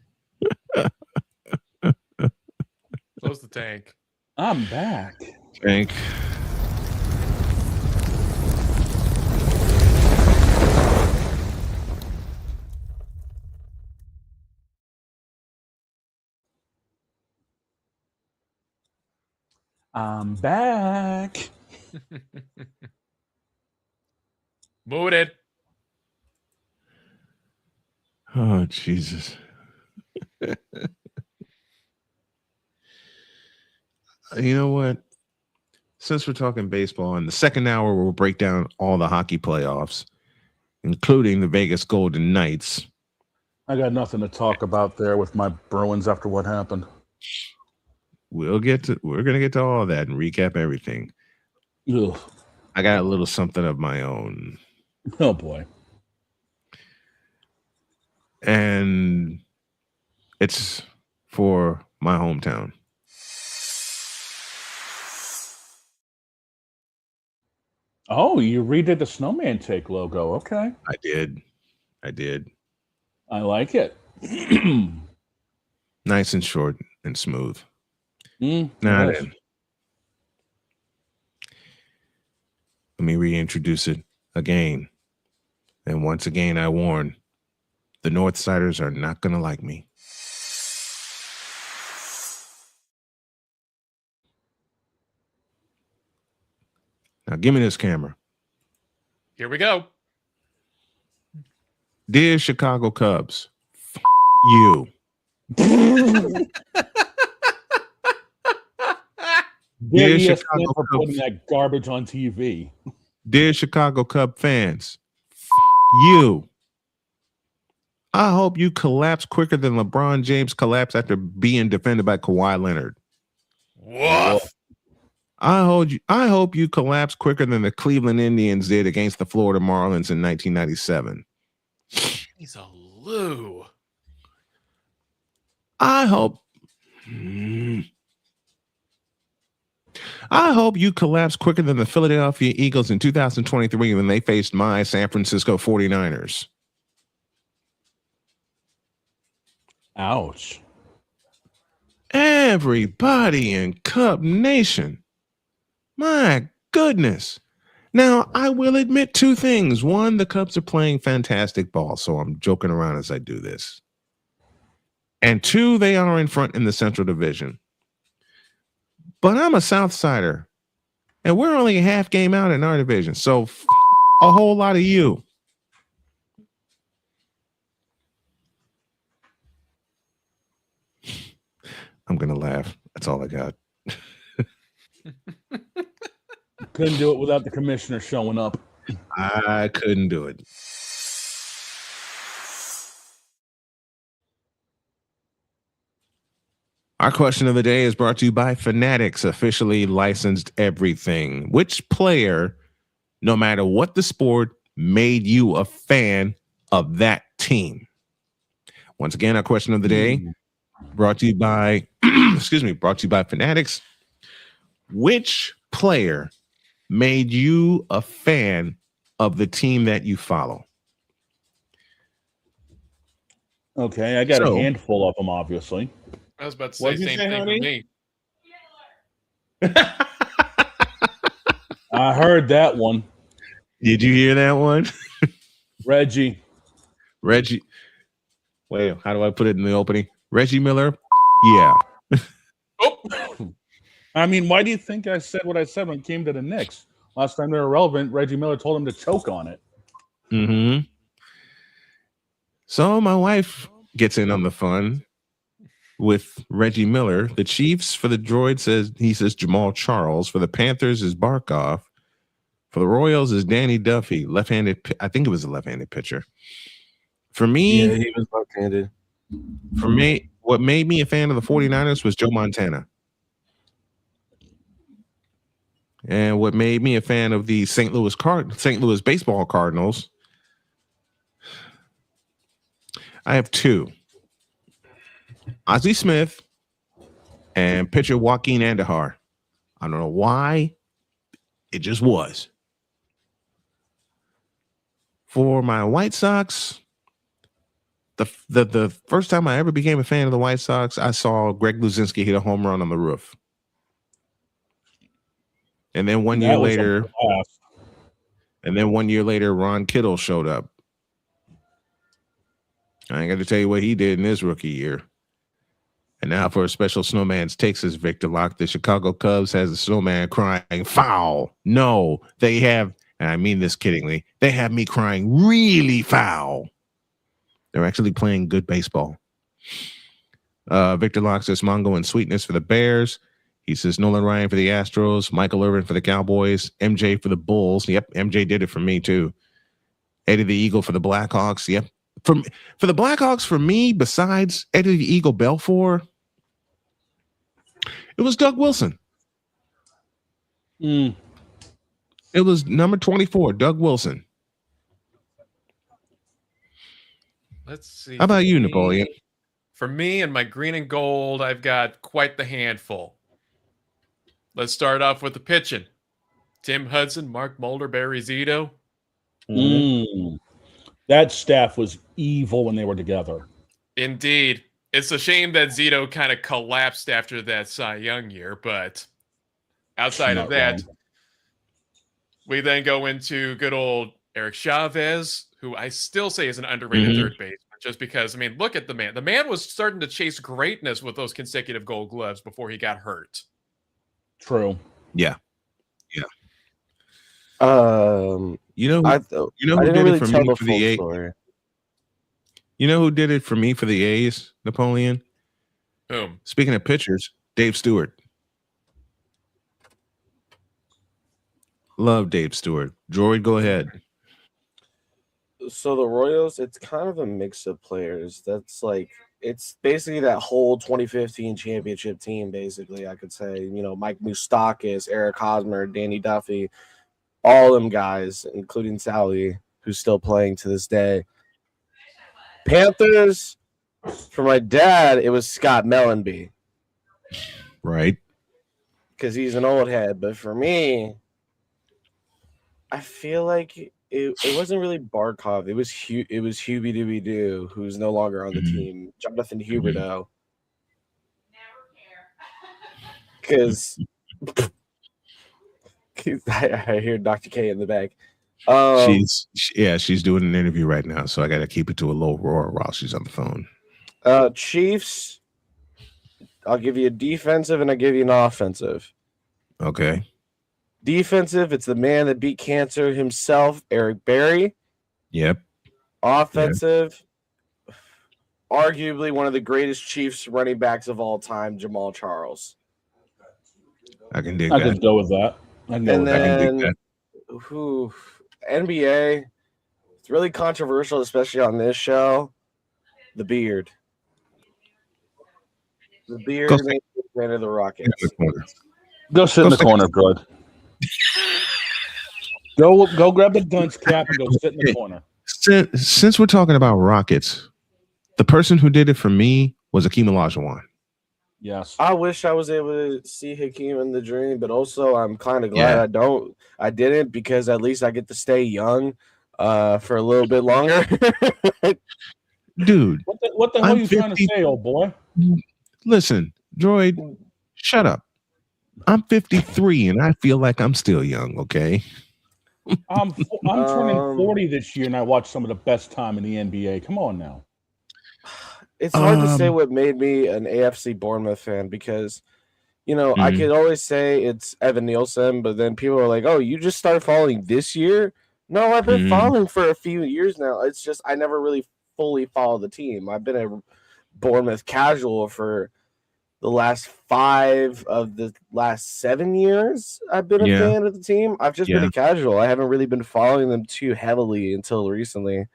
Close the tank. I'm back. Tank. I'm back. Muted. Oh, Jesus. You know what? Since we're talking baseball, in the second hour, we'll break down all the hockey playoffs, including the Vegas Golden Knights. I got nothing to talk about there with my Bruins after what happened. We're going to get to all that and recap everything. Ugh. I got a little something of my own. Oh, boy. And it's for my hometown. Oh, you redid the Snowman take logo. Okay. I did. I like it. Nice and short and smooth. Now yes. then, let me reintroduce it again. And once again, I warn, the Northsiders are not going to like me. Now, give me this camera. Here we go. Dear Chicago Cubs, you. Dear Dear ESPN Chicago for Cubs, putting that garbage on TV. dear Chicago Cub fans, you. I hope you collapse quicker than LeBron James collapsed after being defended by Kawhi Leonard. What? I hope you collapse quicker than the Cleveland Indians did against the Florida Marlins in 1997. He's a Lou. I hope you collapse quicker than the Philadelphia Eagles in 2023 when they faced my San Francisco 49ers. Ouch. Everybody in Cub Nation. My goodness. Now, I will admit two things. One, the Cubs are playing fantastic ball, so I'm joking around as I do this. And two, they are in front in the Central Division. But I'm a Southsider, and we're only a half game out in our division, so a whole lot of you. I'm going to laugh. That's all I got. Couldn't do it without the commissioner showing up. I couldn't do it. Our question of the day is brought to you by Fanatics, officially licensed everything. Which player, no matter what the sport, made you a fan of that team? Once again, our question of the day brought to you by brought to you by Fanatics. Which player made you a fan of the team that you follow? Okay, I got a handful of them, obviously. I was about to say same thing for me. I heard that one. Did you hear that one? Reggie. Wait, how do I put it in the opening? Reggie Miller? Yeah. I mean, why do you think I said what I said when it came to the Knicks? Last time they were relevant, Reggie Miller told him to choke on it. Mm-hmm. So my wife gets in on the fun with Reggie Miller. The Chiefs for the Droid says Jamal Charles. For the Panthers is Barkov. For the Royals is Danny Duffy, left-handed. I think it was a left-handed pitcher. For me, yeah, he was left-handed. For me, what made me a fan of the 49ers was Joe Montana. And what made me a fan of the St. Louis baseball Cardinals, I have two. Ozzie Smith and pitcher Joaquin Andahar. I don't know why. It just was. For my White Sox, the first time I ever became a fan of the White Sox, I saw Greg Luzinski hit a home run on the roof. And then 1 year later, Ron Kittle showed up. I ain't got to tell you what he did in his rookie year. And now for a special Snowman's Takes is Victor Locke. The Chicago Cubs has the Snowman crying, foul. No, they have, and I mean this kiddingly, they have me crying really foul. They're actually playing good baseball. Victor Locke says Mongo and Sweetness for the Bears. He says Nolan Ryan for the Astros, Michael Irvin for the Cowboys, MJ for the Bulls. Yep, MJ did it for me too. Eddie the Eagle for the Blackhawks. Yep. For the Blackhawks, for me, besides Eddie the Eagle Belfour, it was Doug Wilson. It was number 24, Doug Wilson. Let's see. How about you, Napoleon? For me and my green and gold, I've got quite the handful. Let's start off with the pitching. Tim Hudson, Mark Mulder, Barry Zito. That staff was evil when they were together. Indeed. It's a shame that Zito kind of collapsed after that Cy Young year, but outside of that, we then go into good old Eric Chavez, who I still say is an underrated third baseman, just because, I mean, look at the man. The man was starting to chase greatness with those consecutive Gold Gloves before he got hurt. True. Yeah. You know who did it for me for the A's? You know who did it for me for the A's, Napoleon? Whom? Speaking of pitchers, Dave Stewart. Love Dave Stewart. Droid, go ahead. So the Royals, it's kind of a mix of players. That's like, it's basically that whole 2015 championship team, basically, I could say. You know, Mike Moustakas, Eric Hosmer, Danny Duffy, all them guys, including Sally, who's still playing to this day. Panthers, for my dad, it was Scott Mellenby. Right. Because he's an old head. But for me, I feel like it wasn't really Barkov. It was Hubie Dooby Doo, who's no longer on the team. Jonathan Huberdeau. Because I hear Dr. K in the back. She's doing an interview right now, so I got to keep it to a low roar while she's on the phone. Chiefs, I'll give you a defensive and I'll give you an offensive. Okay. Defensive, it's the man that beat cancer himself, Eric Berry. Yep. Offensive, arguably one of the greatest Chiefs running backs of all time, Jamal Charles. I can dig I that. can go with that. And then, NBA, it's really controversial, especially on this show. The Beard. The Beard makes the fan of the Rockets. Go sit in the corner, good. Go grab the dunce cap and go sit in the corner. Since we're talking about Rockets, the person who did it for me was Akeem Olajuwon. Yes. I wish I was able to see Hakeem in the dream, but also I'm kind of glad I didn't, because at least I get to stay young for a little bit longer. Dude. What the hell are you trying to say, old boy? Listen, Droid, shut up. I'm 53 and I feel like I'm still young, okay? I'm turning 40 this year and I watched some of the best time in the NBA. Come on now. It's hard to say what made me an AFC Bournemouth fan, because, you know, I could always say it's Evan Nielsen, but then people are like, oh, you just started following this year? No, I've been following for a few years now. It's just I never really fully followed the team. I've been a Bournemouth casual for the last 5 of the last 7 years. I've been a fan of the team. I've just been a casual. I haven't really been following them too heavily until recently.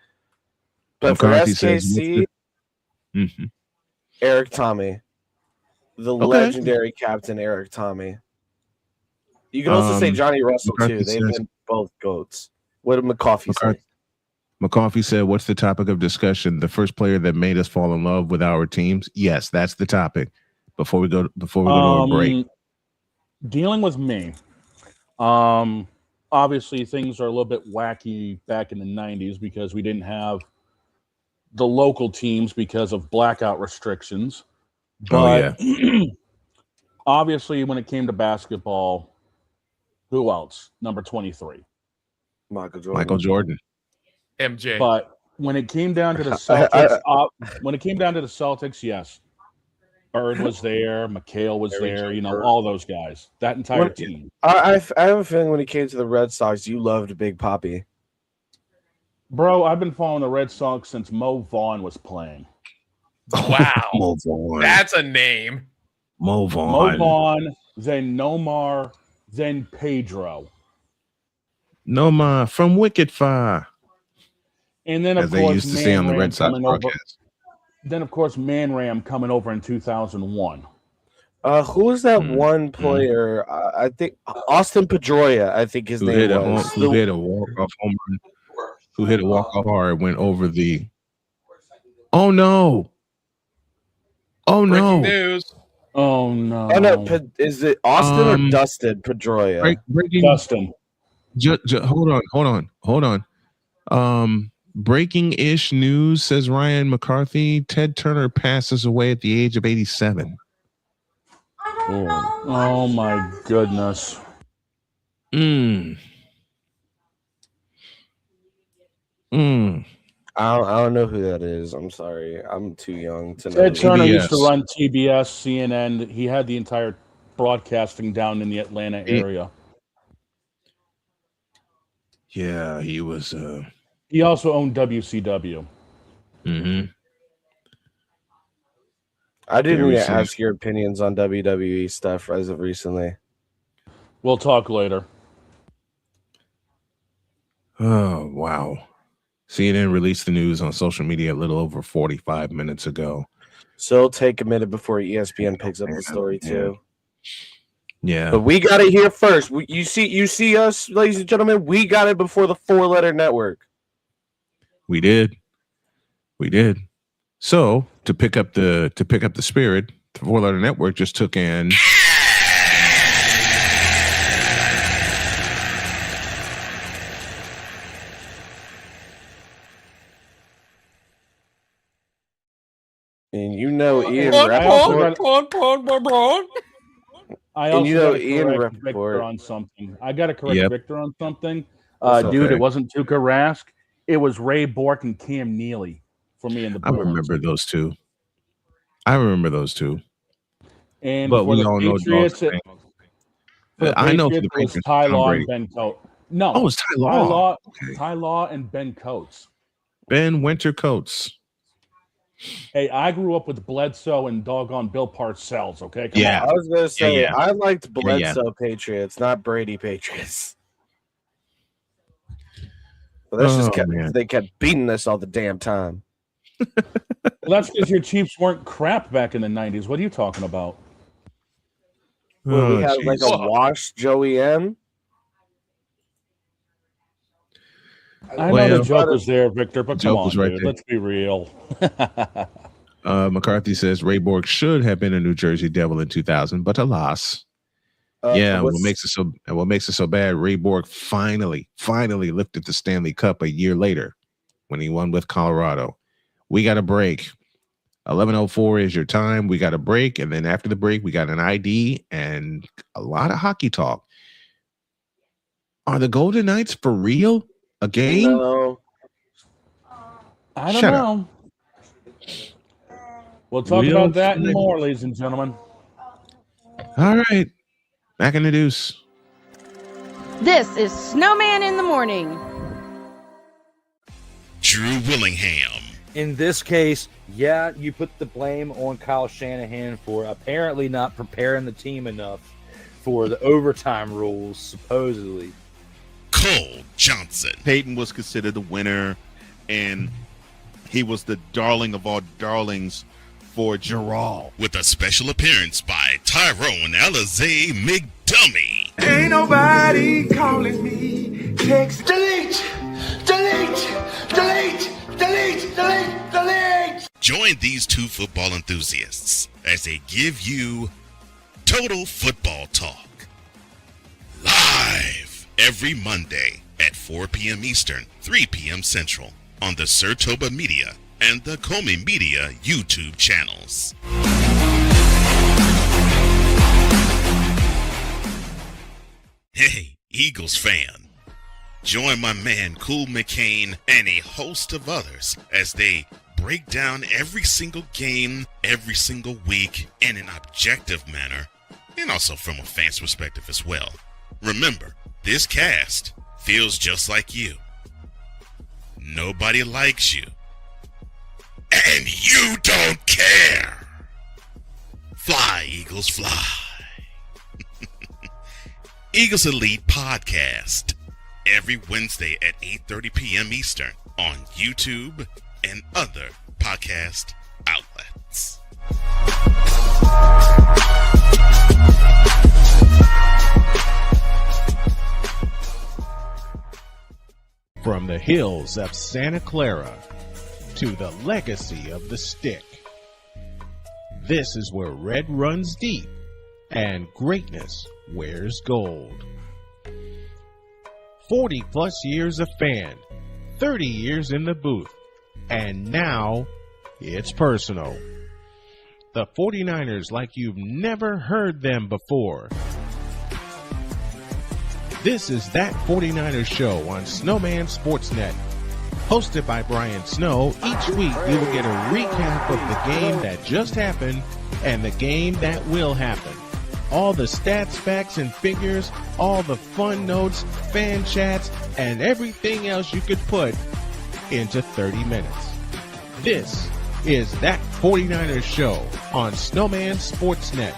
But for SKC, Eric Tommy, the legendary captain Eric Tommy. You can also say Johnny Russell too. They've been both goats. What did McCoffey say? McCoffey said, "What's the topic of discussion? The first player that made us fall in love with our teams." Yes, that's the topic. Before we go to a break, dealing with me. Obviously, things are a little bit wacky back in the 90s because we didn't have the local teams because of blackout restrictions. But obviously, when it came to basketball, who else? Number 23. Michael Jordan. MJ. But when it came down to the Celtics, yes. Bird was there. McHale was Harry there. Bird. All those guys. That entire team. I have a feeling when he came to the Red Sox, you loved Big Papi. Bro, I've been following the Red Sox since Mo Vaughn was playing. Wow. Mo Vaughn. That's a name. Mo Vaughn. Mo Vaughn, then Nomar, then Pedro. Nomar from Wicked Fire. And then, As of they course, used to say on the Man Ram Red Sox coming over. broadcast. Then, of course, Man Ram coming over in 2001. Who was that one player? I think Austin Pedroia, I think his name was. Who hit a walk-off home run. Who hit a walk-off hard, went over the... Oh, no. Oh, no. Breaking news. Oh, no. Oh, no. Is it Austin or Dustin Pedroia? Breaking... Dustin. Hold on. Breaking-ish news, says Ryan McCarthy. Ted Turner passes away at the age of 87. Oh my goodness. I don't know who that is. I'm sorry. I'm too young to know. Ted Turner used to run TBS, CNN. He had the entire broadcasting down in the Atlanta area. Yeah, he was... He also owned WCW. Mm-hmm. I didn't even ask your opinions on WWE stuff as of recently. We'll talk later. Oh, wow. CNN released the news on social media a little over 45 minutes ago. So it'll take a minute before ESPN picks up the story too. Yeah. But we got it here first. You see us, ladies and gentlemen, we got it before the 4-letter network. We did. So to pick up the spirit, the 4-letter network just took in and Ian Victor on something. I got to correct Victor on something. That's Dude, okay. it wasn't Tuukka Rask. It was Ray Bork and Cam Neely for me in the I remember those two. And but we the all know Patriots, I know for the it was Patriots, Ty Tom Law Brady. and Ben Coates. No. Oh, it's Ty Law. Ty Law and Ben Coates. Ben Winter Coates. Hey, I grew up with Bledsoe and doggone Bill Parcells, okay? Come I on. was going to say, Yeah. I liked Bledsoe Patriots, not Brady Patriots. But that's just they kept beating us all the damn time. Well, that's because your Chiefs weren't crap back in the 90s. What are you talking about? Well, we had like a washed Joey M. I know the joke was there, Victor, but come on, right dude. there. Let's be real. McCarthy says Ray Bork should have been a New Jersey Devil in 2000, but alas. What makes it so bad? Ray Bork finally lifted the Stanley Cup a year later when he won with Colorado. We got a break. 11:04 is your time. We got a break, and then after the break, we got an ID and a lot of hockey talk. Are the Golden Knights for real? A game? No. I don't Shut know. We'll talk Real about that and time. more, ladies and gentlemen. All right. Back in the deuce. This is Snowman in the Morning. Drew Willingham. In this case, yeah, you put the blame on Kyle Shanahan for apparently not preparing the team enough for the overtime rules, supposedly. Cole Johnson. Peyton was considered the winner, and he was the darling of all darlings for Gerald. With a special appearance by Tyrone Alizé McDummy. Ain't nobody calling me. Text delete. Join these two football enthusiasts as they give you Total Football Talk. Live every Monday at 4 p.m. Eastern, 3 p.m. Central on the Sertoba Media and the Comey Media YouTube channels. Hey, Eagles fan. Join my man Cool McCain and a host of others as they break down every single game, every single week in an objective manner, and also from a fan's perspective as well. Remember, this cast feels just like you. Nobody likes you. And you don't care. Fly, Eagles, fly. Eagles Elite Podcast. Every Wednesday at 8:30 p.m. Eastern on YouTube and other podcast outlets. From the hills of Santa Clara to the legacy of the stick, this is where red runs deep and greatness wears gold. 40 plus years of fan, 30 years in the booth, and now it's personal. The 49ers like you've never heard them before. This is That 49ers Show on Snowman Sportsnet. Hosted by Brian Snow, each week you will get a recap of the game that just happened and the game that will happen. All the stats, facts, and figures, all the fun notes, fan chats, and everything else you could put into 30 minutes. This is That 49ers Show on Snowman Sportsnet.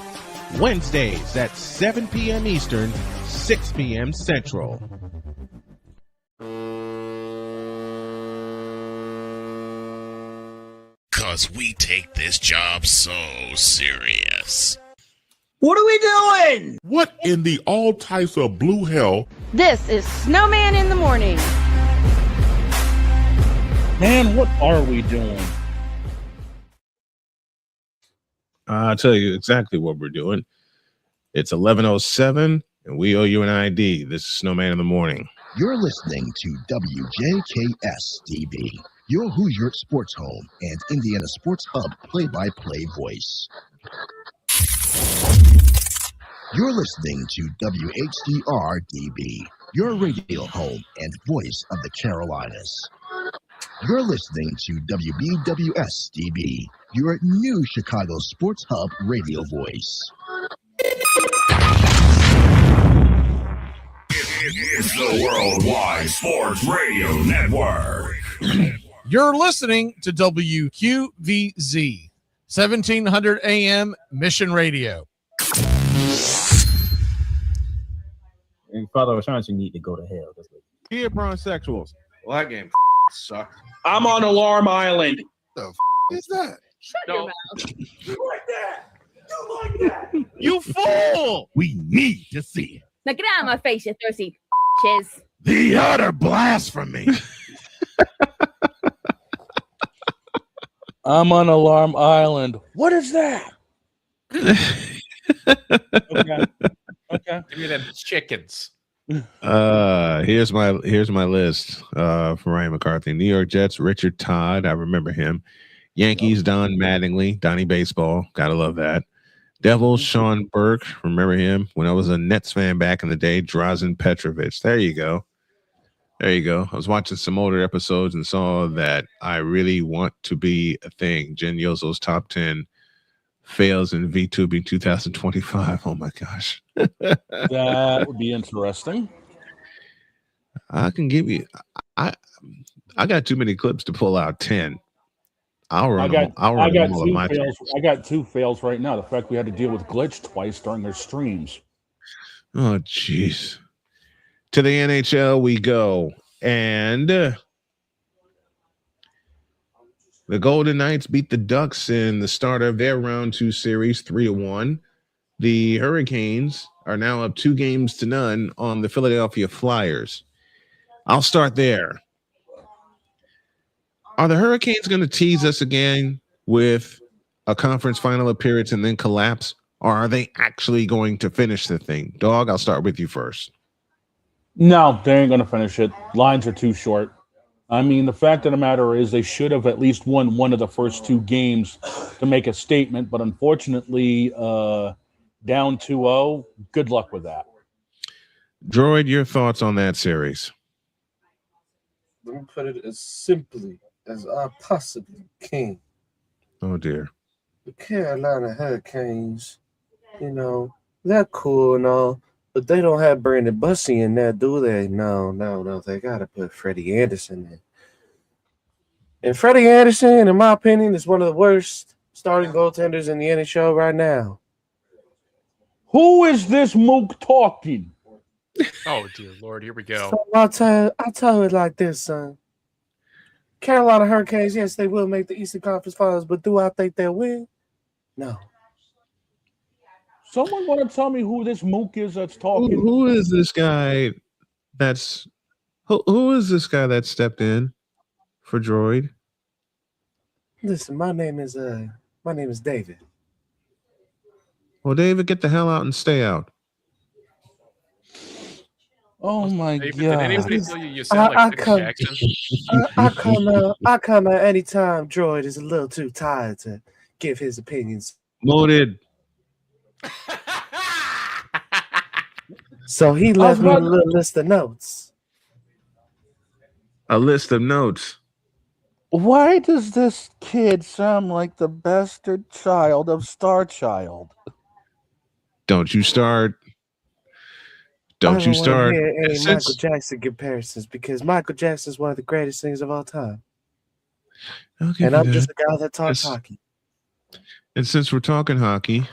Wednesdays at 7 p.m. Eastern, 6 p.m. Central. Cause we take this job so serious. What are we doing? What in the all types of blue hell? This is Snowman in the Morning. Man, what are we doing? I'll tell you exactly what we're doing. It's 11:07, and we owe you an ID. This is Snowman in the Morning. You're listening to WJKS-DB, your Hoosier Sports Home and Indiana Sports Hub play-by-play voice. You're listening to WHDR-DB, your radio home and voice of the Carolinas. You're listening to WBWS-DB, your new Chicago Sports Hub radio voice. It's the Worldwide Sports Radio Network. You're listening to WQVZ, 1700 AM Mission Radio. And Father Assurance, you need to go to hell. Here, bronsexuals. Well, that game sucked. I'm on Alarm Island. The is that? Shut your mouth. You like that? You like that? You fool! We need to see it. Now get out of my face, you thirsty chiz. The utter blasphemy. I'm on Alarm Island. What is that? Okay. Give me them chickens. Here's my list from Ryan McCarthy. New York Jets, Richard Todd, I remember him. Yankees, Don Mattingly, Donnie Baseball, gotta love that. Devils, Sean Burke, remember him when I was a Nets fan back in the day. Drazen Petrovic, there you go. I was watching some older episodes and saw that I Really Want to Be a Thing. Jen Yozo's top 10 fails in VTube in 2025. Oh my gosh. That would be interesting. I can give you I got too many clips to pull out 10. I got two fails right now. The fact we had to deal with glitch twice during their streams. Oh jeez. To the NHL we go, and the Golden Knights beat the Ducks in the start of their round 2 series 3-1. The Hurricanes are now up 2-0 on the Philadelphia Flyers. I'll start there. Are the Hurricanes going to tease us again with a conference final appearance and then collapse? Or are they actually going to finish the thing? Dog, I'll start with you first. No, they ain't going to finish it. Lines are too short. I mean, the fact of the matter is they should have at least won one of the first 2 games to make a statement. But unfortunately, down 2-0, good luck with that. Droid, your thoughts on that series? Let me put it as simply as I possibly can. Oh dear. The Carolina Hurricanes, you know, they're cool and all, but they don't have Brandon Bussey in there, do they? No. They got to put Freddie Anderson in. And Freddie Anderson, in my opinion, is one of the worst starting goaltenders in the NHL right now. Who is this mook talking? Oh dear Lord, here we go. So I'll tell it like this, son. Carolina Hurricanes, yes, they will make the Eastern Conference Finals, but do I think they'll win? No. Someone want to tell me who this mook is that's talking? Who is this guy that's who is this guy that stepped in for Droid? Listen, my name is David. Well, David, get the hell out and stay out. Oh my David, God! Did anybody tell you sound like Michael Jackson? I come out anytime Droid is a little too tired to give his opinions. Loaded. So he left me a little list of notes. A list of notes. Why does this kid sound like the bastard child of Star Child? Don't you start. Don't you I don't want start. to hear any Michael Jackson comparisons because Michael Jackson is one of the greatest singers of all time. Okay, and I'm just a guy that talks hockey. And since we're talking hockey,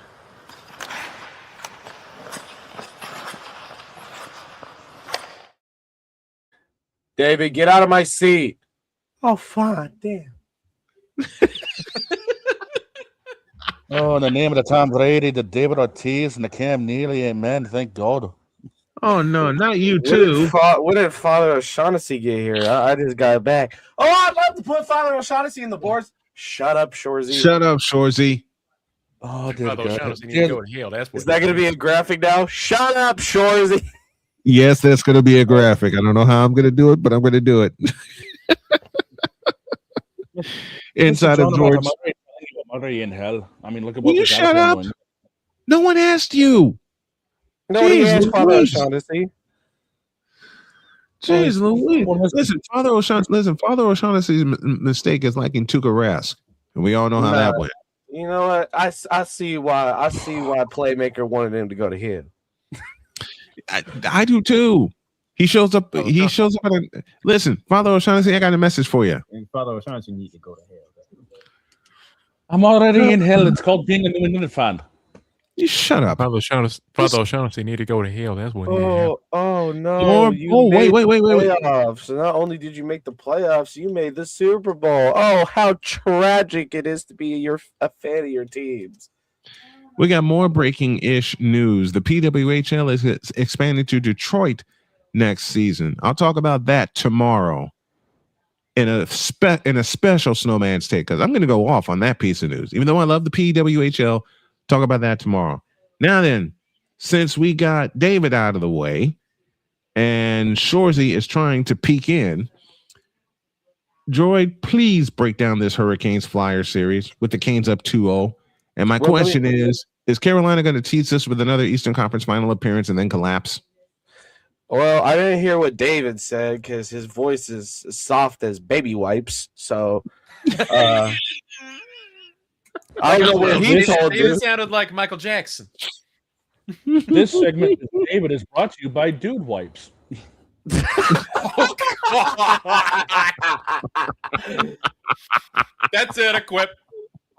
David, get out of my seat. Oh, fine. Damn. Oh, in the name of the Tom Brady, the David Ortiz, and the Cam Neely, amen. Thank God. oh no, not you too. When did Father O'Shaughnessy get here? I just got back. Oh, I'd love to put Father O'Shaughnessy in the boards. Shut up, Shorzy. Shut up, Shorzy. Oh, dear Father God. O'Shaughnessy need to go to hell. That's what Is that going to be a graphic now? Shut up, Shorzy. Yes, that's going to be a graphic. I don't know how I'm going to do it, but I'm going to do it. Inside of George. Mother in hell. I mean, look at Will what you we got shut up? going. No one asked you. Nobody Jeez, asked Father Louise. O'Shaughnessy. Jeez, Louise. Listen, Father O'Shaughnessy's mistake is liking Tuukka Rask, and we all know how that went. You know what? I see why. I see why Playmaker wanted him to go to him. I do too. He shows up. He shows up. Listen, Father O'Shaughnessy, I got a message for you. And Father O'Shaughnessy need to go to hell. I'm already in hell. It's called being a New England fan. You shut up. Father O'Shaughnessy need to go to hell. That's what. Oh no! Wait. Playoffs. So not only did you make the playoffs, you made the Super Bowl. Oh, how tragic it is to be a fan of your teams. We got more breaking-ish news. The PWHL is expanding to Detroit next season. I'll talk about that tomorrow in a special Snowman's Take, because I'm going to go off on that piece of news. Even though I love the PWHL, talk about that tomorrow. Now then, since we got David out of the way and Shorzy is trying to peek in, Droid, please break down this Hurricanes Flyer series with the Canes up 2-0. And my question is Carolina going to tease us with another Eastern Conference final appearance and then collapse? Well, I didn't hear what David said because his voice is soft as baby wipes. So I don't know what he told you. David sounded like Michael Jackson. This segment of David is brought to you by Dude Wipes. That's adequate.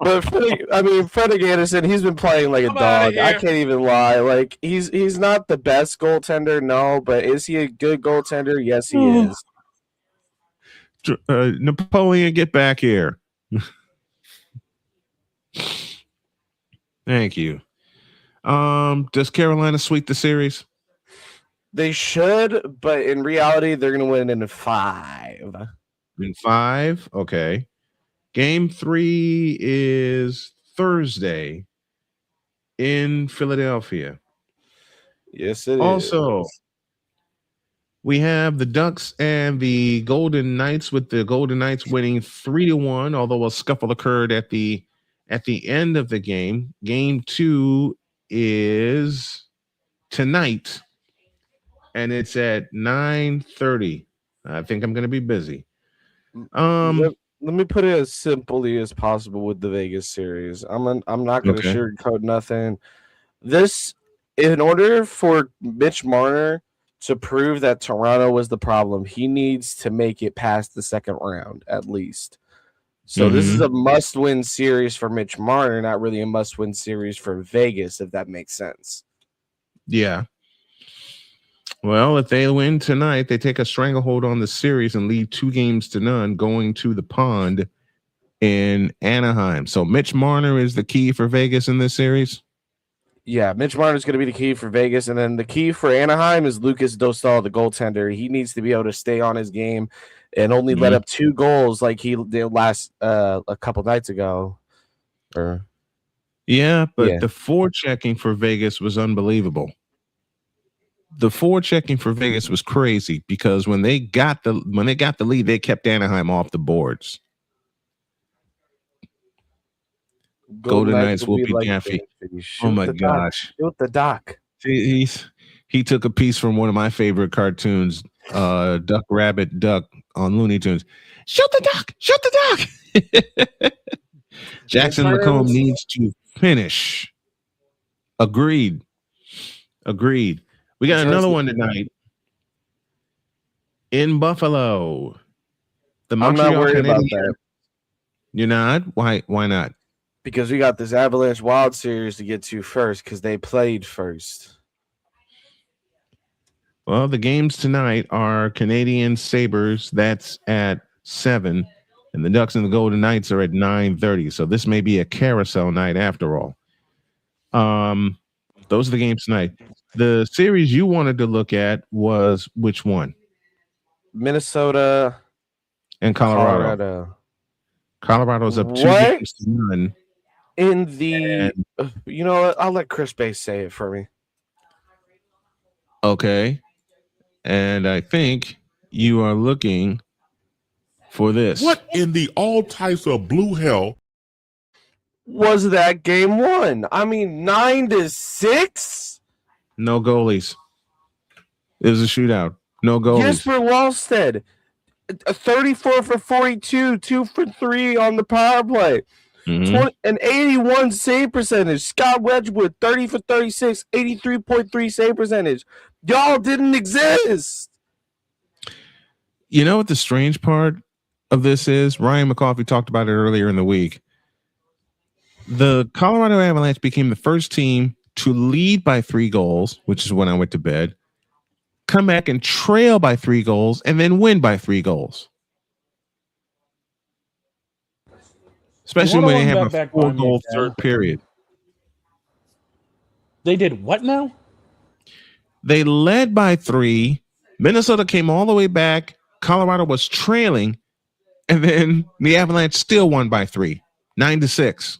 But Frederick Anderson, he's been playing like a dog. I can't even lie. Like he's not the best goaltender, no, but is he a good goaltender? Yes, he is. Napoleon, get back here. Thank you. Does Carolina sweep the series? They should, but in reality, they're going to win in 5. In 5? Okay. Game 3 is Thursday in Philadelphia. Yes, it also, is. We have the Ducks and the Golden Knights, with the Golden Knights winning 3-1, although a scuffle occurred at the end of the game. Game 2 is tonight, and it's at 9:30. I think I'm going to be busy. let me put it as simply as possible with the Vegas series. I'm not going to sugarcoat nothing. This, in order for Mitch Marner to prove that Toronto was the problem, he needs to make it past the second round at least. So this is a must-win series for Mitch Marner, not really a must-win series for Vegas, if that makes sense. Yeah. Well, if they win tonight, they take a stranglehold on the series and lead 2-0 going to the pond in Anaheim. So Mitch Marner is the key for Vegas in this series? Yeah, Mitch Marner is going to be the key for Vegas. And then the key for Anaheim is Lucas Dostal, the goaltender. He needs to be able to stay on his game and only let up 2 goals like he did last a couple nights ago. The forechecking for Vegas was unbelievable. The forechecking for Vegas was crazy because when they got the lead, they kept Anaheim off the boards. Golden Knights will be gaffy. Oh my gosh! Shoot the doc. He took a piece from one of my favorite cartoons, Duck Rabbit Duck on Looney Tunes. Shoot the doc! Shoot the doc! Jackson Lacombe needs to finish. Agreed. We got another one tonight in Buffalo. The Montreal I'm not worried about Canadiens. that. You're not? Why not? Because we got this Avalanche Wild series to get to first because they played first. Well, the games tonight are Canadiens Sabres. That's at 7. And the Ducks and the Golden Knights are at 9:30. So this may be a carousel night after all. Those are the games tonight. The series you wanted to look at was which one? Minnesota and Colorado. Colorado's up 2-1. In the, you know what? I'll let Chris Bay say it for me. Okay. And I think you are looking for this. What in the all types of blue hell was that game 1? I mean, 9-6? No goalies. It was a shootout. No goalies. Jesper Wallstead, 34 for 42, 2 for 3 on the power play. An 81 save percentage. Scott Wedgwood, 30 for 36, 83.3 save percentage. Y'all didn't exist. You know what the strange part of this is? Ryan McCoffey talked about it earlier in the week. The Colorado Avalanche became the first team to lead by 3 goals, which is when I went to bed, come back and trail by 3 goals, and then win by 3 goals. Especially when they have a 4-goal third period. They did what now? They led by 3. Minnesota came all the way back. Colorado was trailing. And then the Avalanche still won by 3. 9-6.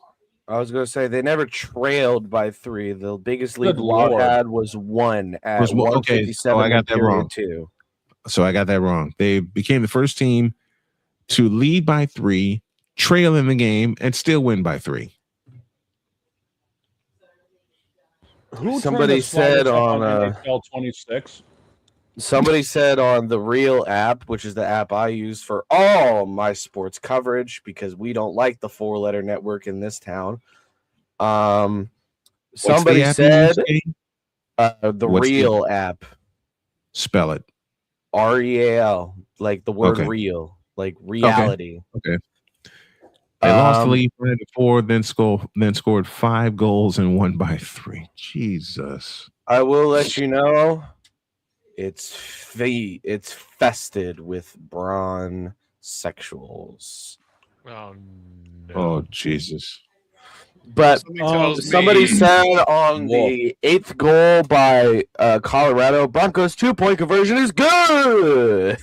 I was going to say they never trailed by 3. The biggest lead Wild had was 1 at 157. Okay, so I got that wrong. 2. So I got that wrong. They became the first team to lead by 3, trail in the game, and still win by 3. Somebody said on NHL 26. Somebody said on the Real app, which is the app I use for all my sports coverage because we don't like the 4-letter network in this town. Somebody said the Real app. Spell it. REAL, like the word real, like reality. Okay. They lost the lead 4, then scored 5 goals and won by 3. Jesus. I will let you know. It's fested with brawn sexuals. Oh no! Oh Jesus! But somebody said on the 8th goal by Colorado, Broncos 2-point conversion is good.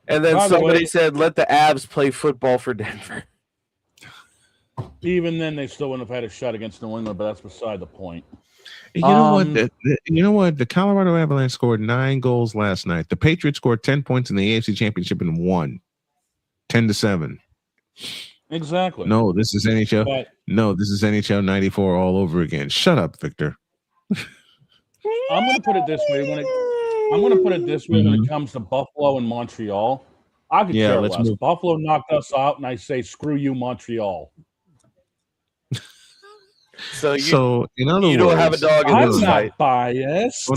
And then somebody said, "Let the Avs play football for Denver." Even then, they still wouldn't have had a shot against New England, but that's beside the point. You know what? You know what? The Colorado Avalanche scored 9 goals last night. The Patriots scored 10 points in the AFC Championship and won 10-7. Exactly. No, this is NHL. This is NHL 94 all over again. Shut up, Victor. I'm going to put it this way. When it comes to Buffalo and Montreal, I could care let's less. move. Buffalo knocked us out, and I say, screw you, Montreal. So in other you words, don't have a dog in I'm this not fight. biased.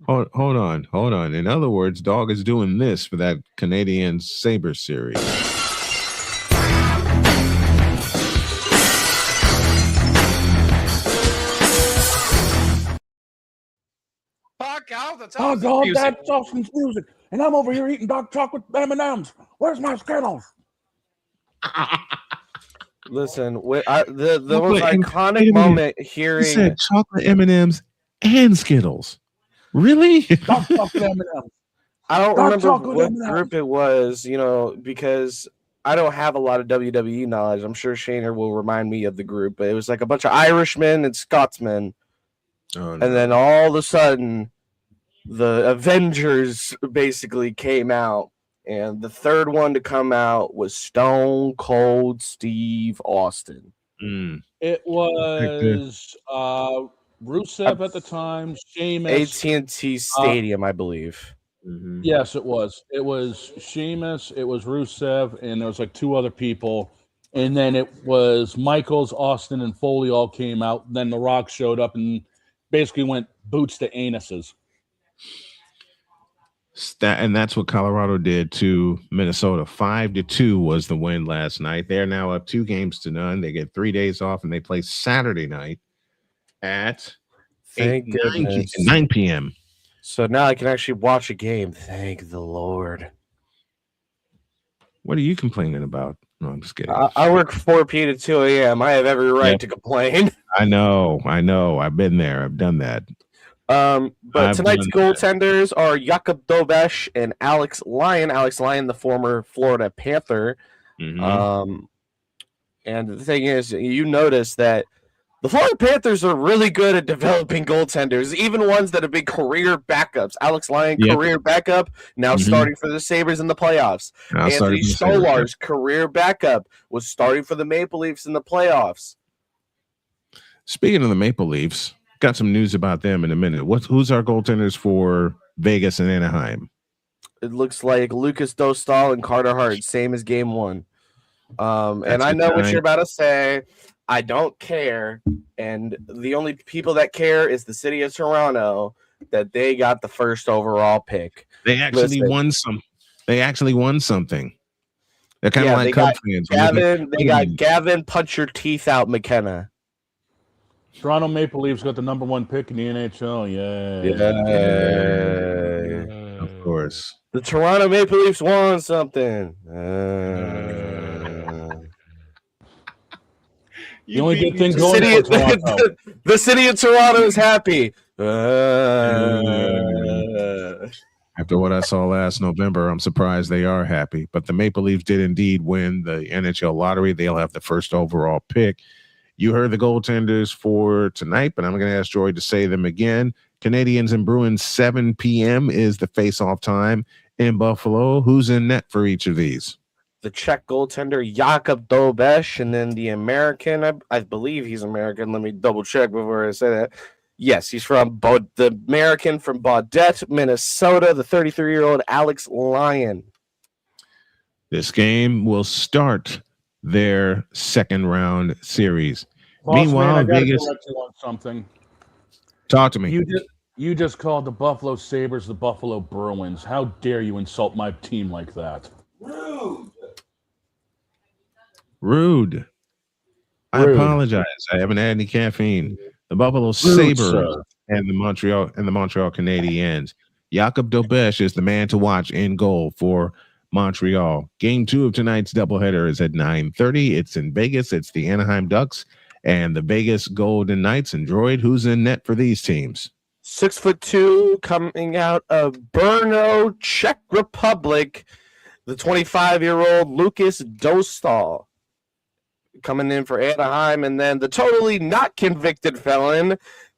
Hold on. In other words, dog is doing this for that Canadian Sabres series. Fuck out. That's Oh, God, that's awesome music. And I'm over here eating dark chocolate M&M's. Where's my Skittles? Listen, the Wait, most wait a iconic minute. moment You hearing said chocolate M&Ms and Skittles. Really? Dark chocolate M&M's. I don't Dark remember chocolate what M&Ms. group it was, because I don't have a lot of WWE knowledge. I'm sure Shaner will remind me of the group, but it was like a bunch of Irishmen and Scotsmen. And then all of a sudden, the Avengers basically came out. And the third one to come out was Stone Cold Steve Austin. It was Rusev at the time, Sheamus. AT&T Stadium, I believe. Yes, it was. It was Sheamus, it was Rusev, and there was like two other people. And then it was Michaels, Austin, and Foley all came out. Then The Rock showed up and basically went boots to anuses. And that's what Colorado did to Minnesota. 5-2 was the win last night. They're now up 2-0. They get 3 days off, and they play Saturday night at 9 p.m. So now I can actually watch a game. Thank the Lord. What are you complaining about? No, I'm just kidding. I work 4 p to 2 a.m. I have every right to complain. I know. I've been there. I've done that. But tonight's goaltenders are Jakub Dobesh and Alex Lyon. Alex Lyon, the former Florida Panther. And the thing is, you notice that the Florida Panthers are really good at developing goaltenders, even ones that have been career backups. Alex Lyon, career backup, now starting for the Sabres in the playoffs. Anthony Stolarz, career backup, was starting for the Maple Leafs in the playoffs. Speaking of the Maple Leafs, got some news about them in a minute. Who's our goaltenders for Vegas and Anaheim? It looks like Lucas Dostal and Carter Hart, same as game one. And I know what you're about to say. I don't care. And the only people that care is the city of Toronto, that they got the first overall pick. They actually won some. They actually won something. They're kind of like Cub fans. They got Gavin Punch Your Teeth Out McKenna. Toronto Maple Leafs got the number 1 pick in the NHL. Yeah. Of course. The Toronto Maple Leafs won something. The only good thing going for Toronto. The city of Toronto is happy. After what I saw last November, I'm surprised they are happy. But the Maple Leafs did indeed win the NHL lottery. They'll have the first overall pick. You heard the goaltenders for tonight, but I'm going to ask Joy to say them again. Canadiens and Bruins, 7 p.m. is the face-off time in Buffalo. Who's in net for each of these? The Czech goaltender, Jakub Dobesh, and then the American, I believe he's American. Let me double check before I say that. Yes, he's from the American from Baudette, Minnesota, the 33-year-old Alex Lyon. This game will start their second round series. Boss Meanwhile, man, Vegas. on something. Talk to me. You just called the Buffalo Sabres the Buffalo Bruins. How dare you insult my team like that? Rude. I apologize. I haven't had any caffeine. The Buffalo Sabres and the Montreal Canadiens. Jakub Dobesh is the man to watch in goal for Montreal. Game 2 of tonight's doubleheader is at 9:30. It's in Vegas. It's the Anaheim Ducks and the Vegas Golden Knights. And Droid, who's in net for these teams? 6'2", coming out of Brno, Czech Republic, the 25-year-old Lucas Dostal coming in for Anaheim, and then the totally not convicted felon,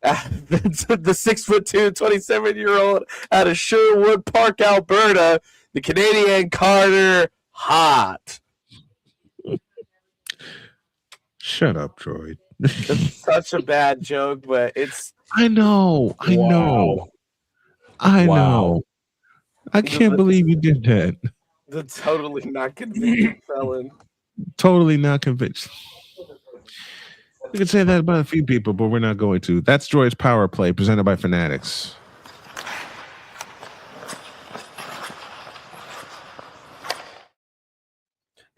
the 6'2", 27-year-old out of Sherwood Park, Alberta, the Canadian Carter Hart. Shut up, Droid. It's such a bad joke, but it's. I know. I know. I can't believe you did that. The totally not convicted felon. Totally not convinced. We could say that about a few people, but we're not going to. That's Droid's Power Play, presented by Fanatics.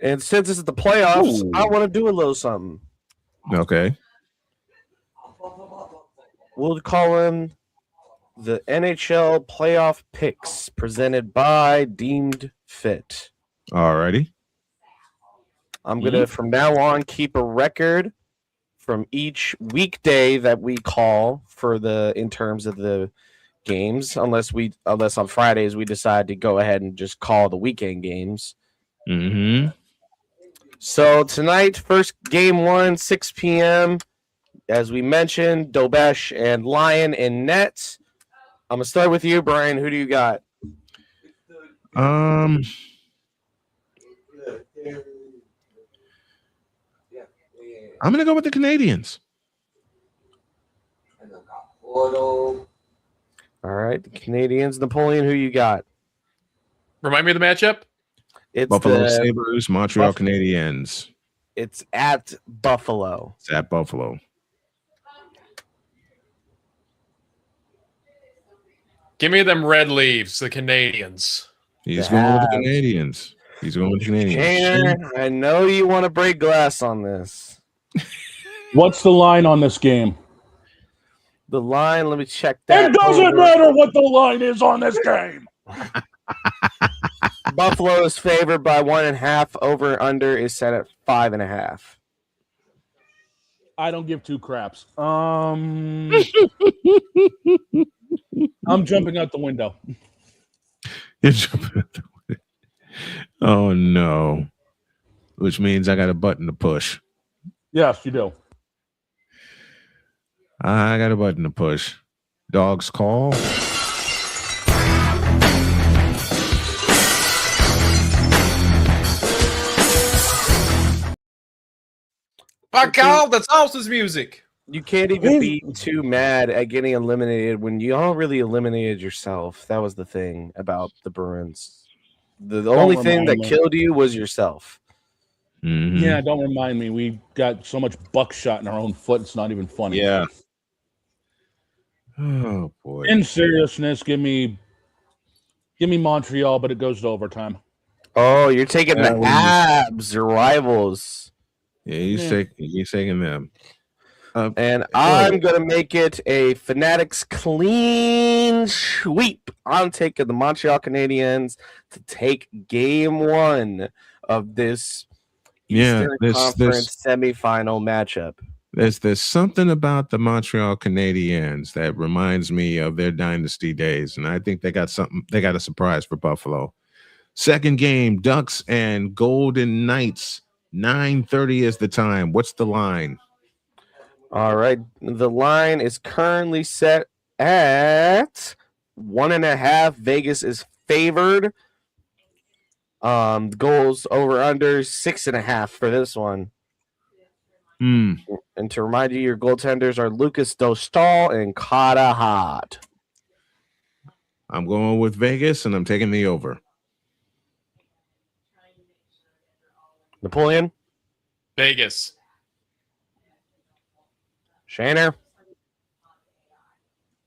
And since it's the playoffs, I want to do a little something. Okay. We'll call them the NHL Playoff Picks, presented by Deemed Fit. Alrighty. I'm going to, from now on, keep a record from each weekday that we call for in terms of the games, unless on Fridays we decide to go ahead and just call the weekend games. Mm-hmm. So tonight, first game 1, 6 p.m. As we mentioned, Dobesh and Lion in net. I'm gonna start with you, Brian. Who do you got? I'm gonna go with the Canadiens. All right, the Canadiens. Napoleon, who you got? Remind me of the matchup. It's Buffalo Sabres, Montreal Canadiens. It's at Buffalo. It's at Buffalo. Give me them red leaves, the Canadiens. He's going with the Canadiens. He's going with the Canadiens. Shane, I know you want to break glass on this. What's the line on this game? The line, let me check that. It doesn't matter what the line is on this game. Buffalo is favored by 1.5. Over under is set at 5.5. I don't give two craps. I'm jumping out the window. You're jumping out the window. Oh no. Which means I got a button to push. Yes, you do. I got a button to push. Dogs call. Fuck all, that's house's music. You can't even be too mad at getting eliminated when you all really eliminated yourself. That was the thing about the Bruins. The only thing that killed you was yourself. Mm-hmm. Yeah, don't remind me. We got so much buckshot in our own foot. It's not even funny. Yeah. Oh boy. In seriousness, give me Montreal, but it goes to overtime. Oh, you're taking the Abs, your rivals. Yeah, he's taking them. And I'm going to make it a Fanatics clean sweep. I'm taking the Montreal Canadiens to take game 1 of this Eastern Conference semifinal matchup. There's something about the Montreal Canadiens that reminds me of their dynasty days, and I think they got something. They got a surprise for Buffalo. Second game, Ducks and Golden Knights. 9:30 is the time. What's the line? All right, the line is currently set at 1.5. Vegas is favored. Goals over under 6.5 for this one. And to remind you, your goaltenders are Lucas Dostal and Carter Hart. I'm going with Vegas, and I'm taking the over. Napoleon? Vegas. Shaner?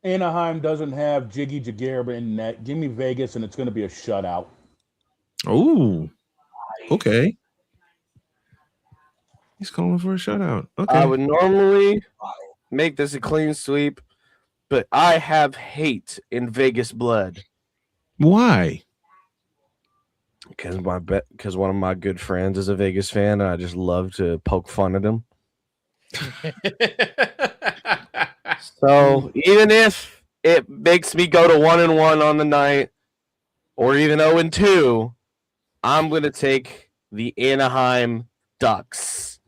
Anaheim doesn't have Jiggy Jaguar in net. Give me Vegas, and it's going to be a shutout. Oh, okay. He's calling for a shutout. Okay. I would normally make this a clean sweep, but I have hate in Vegas blood. Why? Because one of my good friends is a Vegas fan, and I just love to poke fun at him. So even if it makes me go to 1-1 on the night, or even 0-2, I'm going to take the Anaheim Ducks.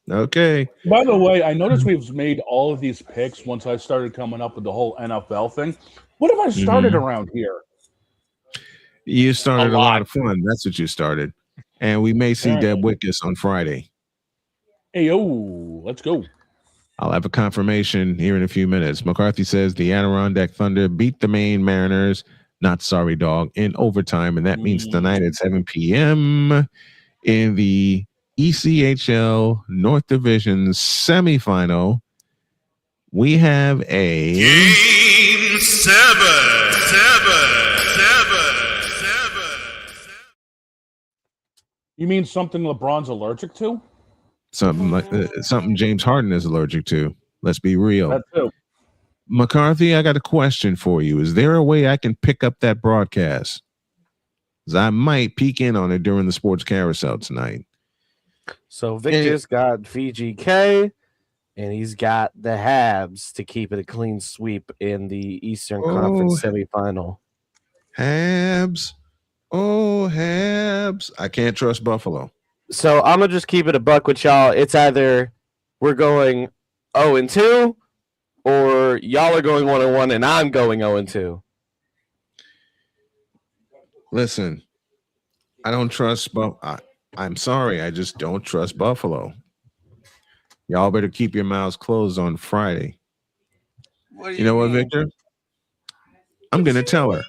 Okay. By the way, I noticed we've made all of these picks once I started coming up with the whole NFL thing. What have I started around here? You started a lot of fun. That's what you started. And we may see Deb Wickus on Friday. Hey, yo, let's go. I'll have a confirmation here in a few minutes. McCarthy says the Adirondack Thunder beat the Maine Mariners Not sorry, dog, in overtime. And that means tonight at 7 p.m. in the ECHL North Division semifinal, we have a Game 7. You mean something LeBron's allergic to? Something like something James Harden is allergic to. Let's be real. That too. McCarthy, I got a question for you. Is there a way I can pick up that broadcast? Because I might peek in on it during the sports carousel tonight. So Victor's got VGK, and he's got the Habs to keep it a clean sweep in the Eastern Conference semifinal. Habs. Oh, Habs. I can't trust Buffalo. So I'm going to just keep it a buck with y'all. It's either we're going 0-2 or y'all are going 1-1 and I'm going 0-2. Listen, I don't trust I'm sorry. I just don't trust Buffalo. Y'all better keep your mouths closed on Friday. You know what, Victor? I'm going to tell her.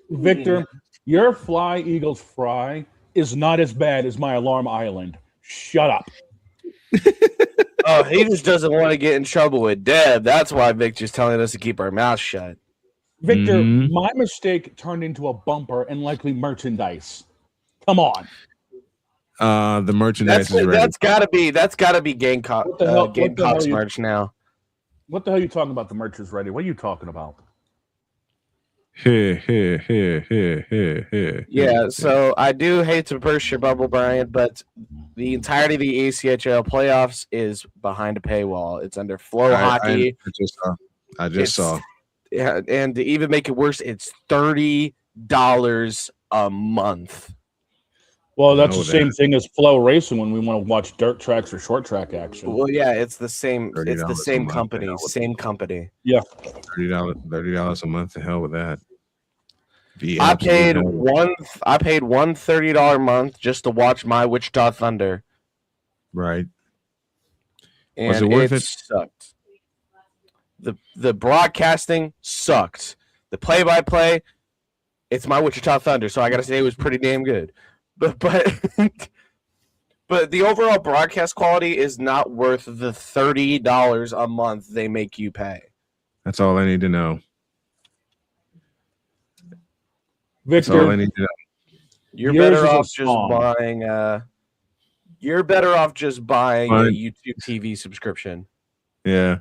Victor, your Fly Eagles fry is not as bad as my Alarm Island. Shut up. Oh, he just doesn't want to get in trouble with Deb. That's why Victor's telling us to keep our mouths shut. Victor, my mistake turned into a bumper and likely merchandise. Come on. The merchandise is ready. That's gotta be Gamecocks merch now. What the hell are you talking about? The merch is ready. What are you talking about? Here. Yeah, so I do hate to burst your bubble, Brian, but the entirety of the ACHL playoffs is behind a paywall. It's under Flow Hockey. I just saw. Yeah, and to even make it worse, it's $30 a month. Well, that's the same thing as Flow Racing when we want to watch dirt tracks or short track action. Well, yeah, it's the same. It's the same company. Same company. Yeah, $30 a month. To hell with that. I paid one $30 month just to watch my Wichita Thunder. Right. And was it worth it? Sucked. The broadcasting sucked. The play-by-play, it's my Wichita Thunder, so I got to say it was pretty damn good. But the overall broadcast quality is not worth the $30 a month they make you pay. That's all I need to know. Victor, that's all I need to know. You're better off just buying a YouTube TV subscription. Yeah.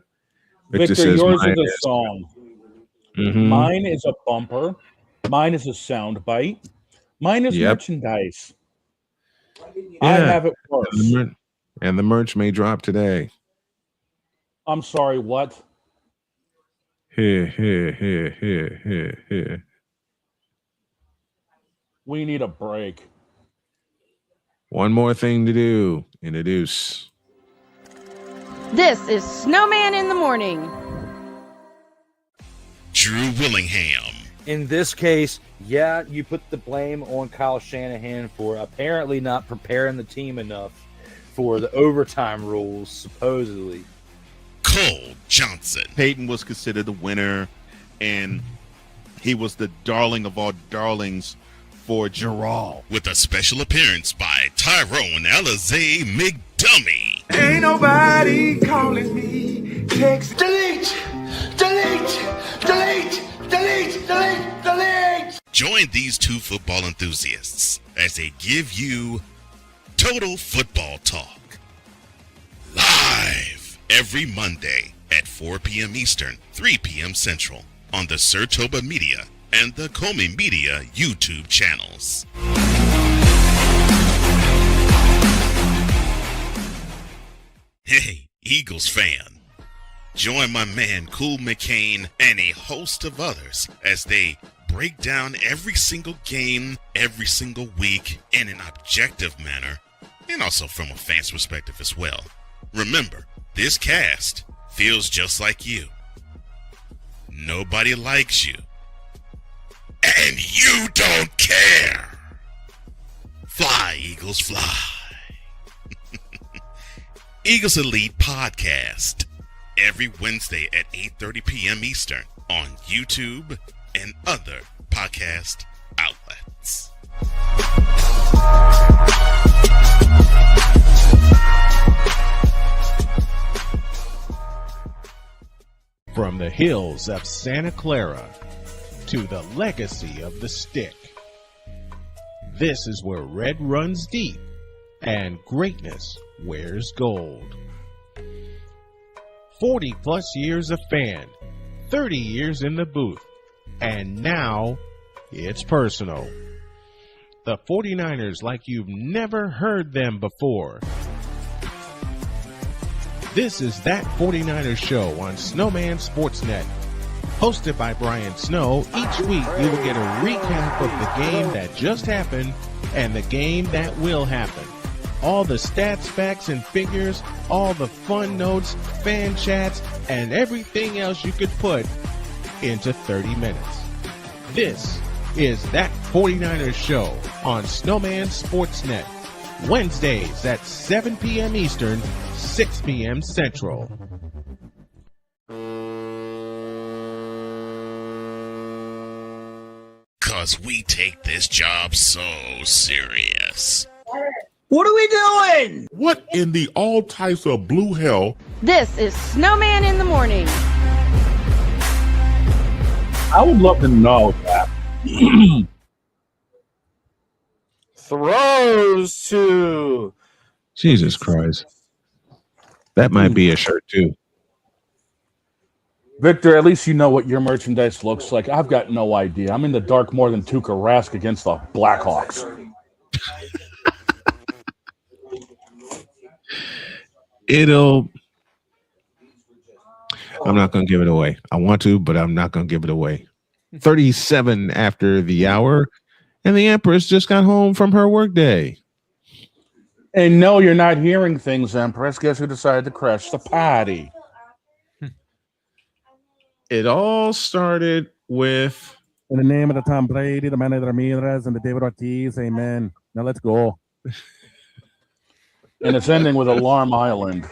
Victor, says yours is a song. Mm-hmm. Mine is a bumper. Mine is a sound bite. Mine is merchandise. Yeah. I have it worse. And the merch may drop today. I'm sorry, what? Here. We need a break. One more thing to do. Introduce. This is Snowman in the Morning. Drew Willingham. In this case, yeah, you put the blame on Kyle Shanahan for apparently not preparing the team enough for the overtime rules, supposedly. Cole Johnson. Peyton was considered the winner, and he was the darling of all darlings for Gerald. With a special appearance by Tyrone Alizé McDummy. Ain't nobody calling me. Text delete. Join these two football enthusiasts as they give you Total Football Talk. Live every Monday at 4 p.m. Eastern, 3 p.m. Central on the Sertoba Media and the Comey Media YouTube channels. Hey, Eagles fan. Join my man Cool McCain and a host of others as they break down every single game, every single week in an objective manner, and also from a fan's perspective as well. Remember, this cast feels just like you. Nobody likes you. And you don't care. Fly, Eagles, fly. Eagles Elite Podcast. Every Wednesday at 8:30 p.m. Eastern on YouTube and other podcast outlets. From the hills of Santa Clara to the legacy of the stick, this is where red runs deep and greatness wears gold. 40 plus years of fan, 30 years in the booth, and now it's personal. The 49ers like you've never heard them before. This is That 49ers Show on Snowman Sportsnet. Hosted by Brian Snow, each week you will get a recap of the game that just happened and the game that will happen. All the stats, facts, and figures, all the fun notes, fan chats, and everything else you could put into 30 minutes. This is That 49ers Show on Snowman Sportsnet. Wednesdays at 7 p.m. Eastern, 6 p.m. Central. Cause we take this job so serious. What are we doing? What in the all types of blue hell? This is Snowman in the Morning. I would love to know that. Throws to Jesus Christ. That might be a shirt too. Victor, at least you know what your merchandise looks like. I've got no idea. I'm in the dark more than Tuukka Rask against the Blackhawks. I'm not going to give it away. I want to, but I'm not going to give it away. 37 after the hour, and the Empress just got home from her workday. And no, you're not hearing things, Empress. Guess who decided to crash the party? It all started with... In the name of the Tom Brady, the Manny Ramirez, and the David Ortiz, amen. Now let's go. And it's ending with Alarm Island.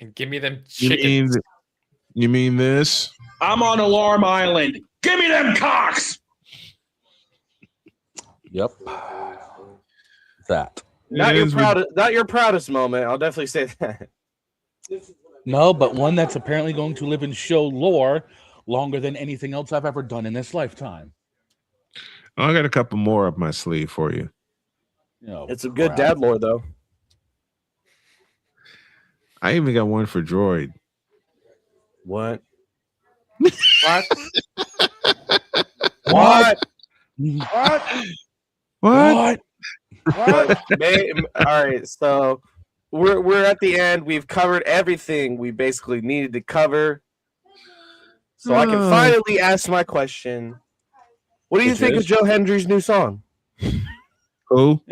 And give me them chickens. You mean this? I'm on Alarm Island. Give me them cocks. Yep. That. Not your proudest moment. I'll definitely say that. No, but one that's apparently going to live in show lore longer than anything else I've ever done in this lifetime. I got a couple more up my sleeve for you. It's a good dad lore, though. I even got one for Droid. What? What? What? What? What? All right, so we're at the end. We've covered everything we basically needed to cover. So I can finally ask my question. What do you think of Joe Hendry's new song? Who?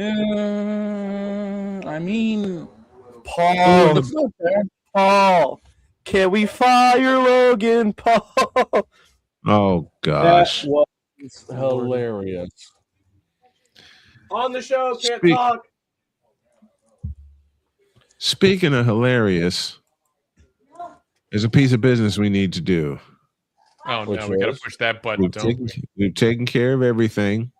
I mean, Paul. It's not bad. Paul. Can we fire Logan Paul? Oh, gosh. That was hilarious. On the show, can't talk. Speaking of hilarious, there's a piece of business we need to do. Oh, no, we got to push that button. We've taken care of everything.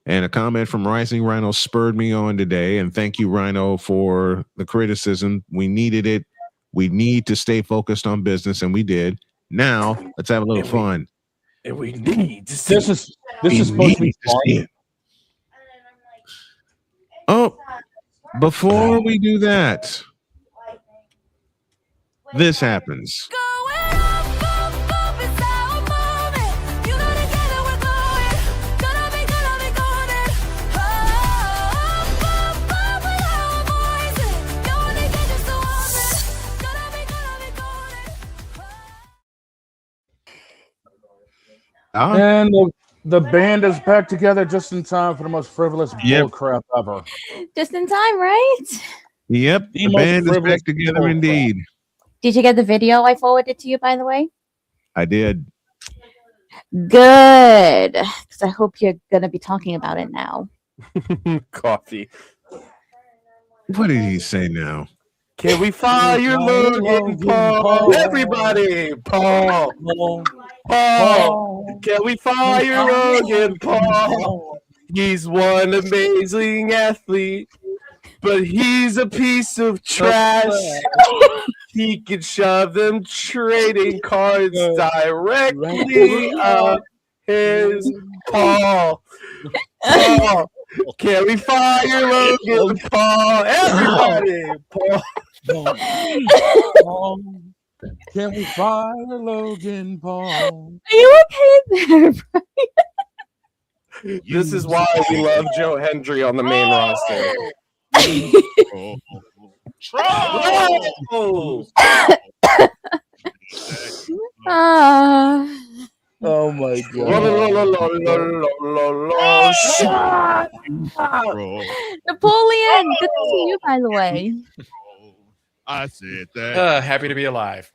And a comment from Rising Rhino spurred me on today. And thank you, Rhino, for the criticism. We needed it. We need to stay focused on business, and we did. Now, let's have a little fun. And we need to see This is supposed to be fun. Oh, before we do that, this happens. And the band is back together just in time for the most frivolous bull crap ever. Just in time, right? Yep, the band is back together indeed. Did you get the video I forwarded to you, by the way? I did. Good. Because I hope you're going to be talking about it now. Coffee. What did he say now? Can we fire Logan Paul? Everybody, Paul. Paul. Can we fire Logan Paul? He's one amazing athlete, but he's a piece of trash. He can shove them trading cards directly up his Paul. Paul. Can we fire Logan Paul? Everybody, Paul. Can we fire Logan Paul? Are you okay there, Brian? This is why we love Joe Hendry on the main roster. Oh my God. Napoleon, good to see you, by the way. I said that. Happy to be alive.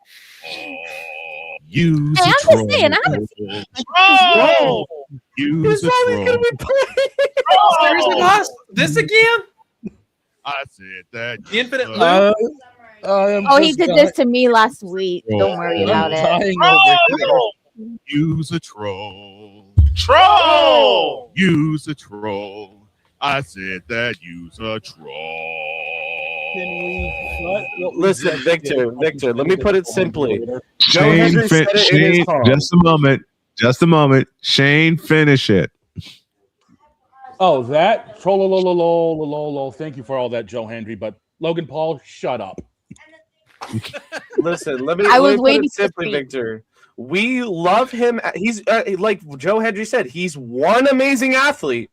Use Hey, a I'm troll. just saying, I haven't Troll. Use a troll. Seriously, boss? This again? I said that. The infinite loop? Oh, he did this to me last week. Don't worry about it. Use a troll. Troll! Use a troll. I said that. Use a troll. Listen, Victor, let me put it simply. Joe Shane, Hendry said it in his call. just a moment. Shane, finish it. Oh, that troll. Thank you for all that, Joe Hendry. But Logan Paul, shut up. Listen, let me I was put waiting it to simply, speak. Victor. We love him. He's like Joe Hendry said, he's one amazing athlete,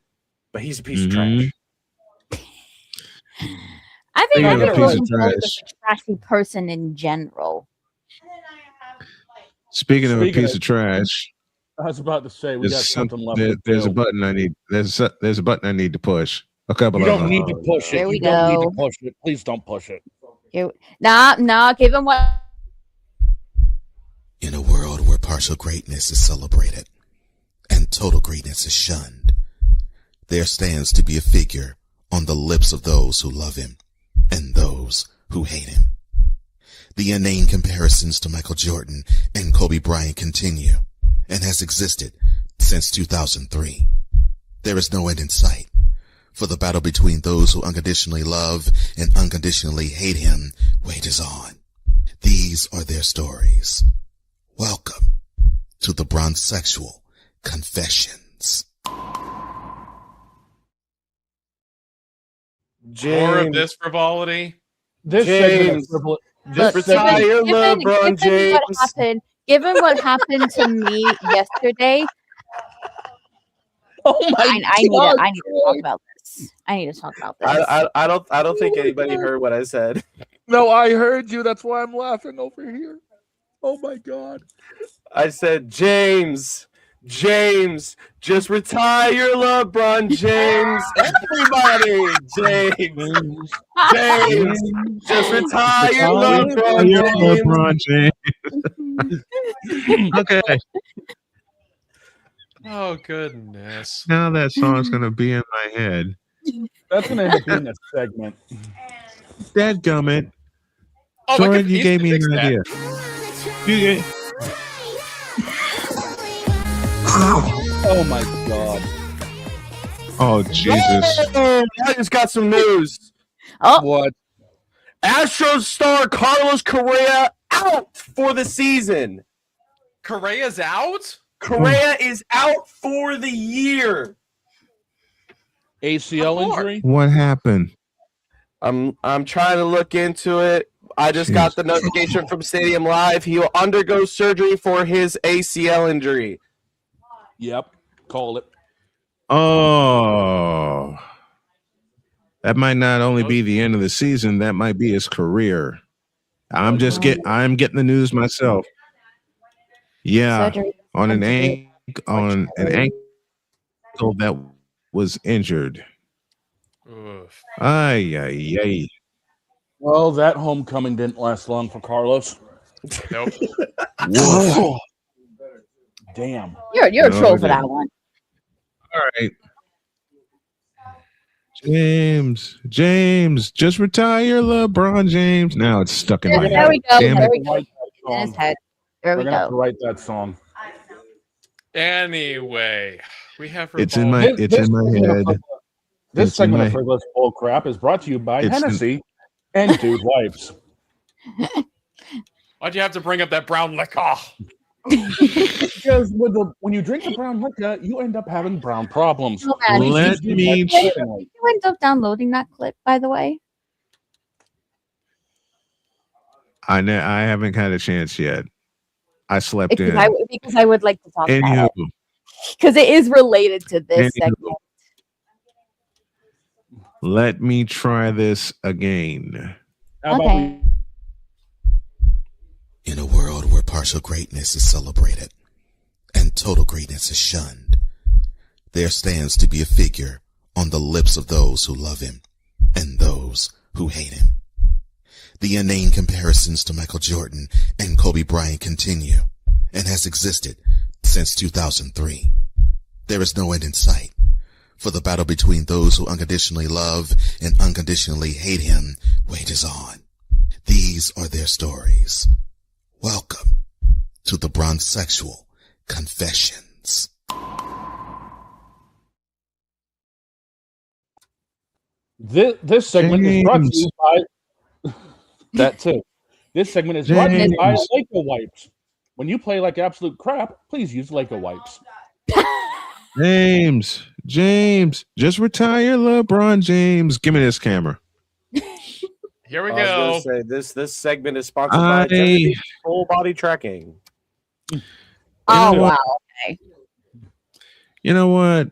but he's a piece of trash. I think Speaking of Logan a piece of Paul is trash. a trashy person in general. Speaking of a Speaking piece of- of trash, I was about to say we got there's something left. to there's a do. button I need. There's a button I need to push. A couple You of don't them. need to push it. Here we You don't need go. to push it. Please don't push it. Nah, give him what. In a world where partial greatness is celebrated and total greatness is shunned, there stands to be a figure on the lips of those who love him and those who hate him. The inane comparisons to Michael Jordan and Kobe Bryant continue and has existed since 2003. There is no end in sight, for the battle between those who unconditionally love and unconditionally hate him wages on. These are their stories. Welcome to the Bronzexual Confessions. More of this frivolity? This James, just retire LeBron James. Given what happened to me yesterday, Oh my I need to talk about this. I need to talk about this. I don't think anybody heard what I said. No, I heard you. That's why I'm laughing over here. Oh my God. I said, James, just retire LeBron James. Everybody, James, just retire LeBron James. James. Okay. Oh, goodness. Now that song's gonna be in my head. That's going to end up being a segment. Dadgummit. Oh, Jordan, look, you he's gave me fixed an that. idea. Oh my God. Oh Jesus. I just got some news. Oh, What? Astros star Carlos Correa out for the season. Correa's out? Correa is out for the year. ACL injury? What happened? I'm trying to look into it. I just got the notification from Stadium Live. He will undergo surgery for his ACL injury. Yep. Call it. Oh. That might not only be the end of the season, that might be his career. I'm getting the news myself. Yeah. Surgery. On an ankle that was injured. Oof. Ay. Well, that homecoming didn't last long for Carlos. Nope. Whoa. Damn. You're a No, troll it for that didn't. one. All right. James, just retire LeBron James. Now it's stuck in my head. There we go. Damn There it. we go. In his head. There we We're gonna have to go. write that song. Anyway, we have. It's in my head. This segment of Frivolous Bull Crap is brought to you by Hennessy and Dude Wipes. Why'd you have to bring up that brown liquor? Because when you drink the brown liquor, you end up having brown problems. Oh, man. Let me. Did you end up downloading that clip, by the way? I haven't had a chance yet. I slept in. Because I would like to talk about Anywho. it. Because it is related to this segment. Let me try this again. Okay. In a world where partial greatness is celebrated and total greatness is shunned, there stands to be a figure on the lips of those who love him and those who hate him. The inane comparisons to Michael Jordan and Kobe Bryant continue and has existed since 2003. There is no end in sight, for the battle between those who unconditionally love and unconditionally hate him wages on. These are their stories. Welcome to the Bronzexual Confessions. This segment is brought to you by that too. This segment is brought to you by Leica Wipes. When you play like absolute crap, please use Leica Wipes. James, just retire LeBron James. Give me this camera. Here we I was go. gonna say, this segment is sponsored by Gemini Full Body Tracking. Oh, wow. Okay. You know what?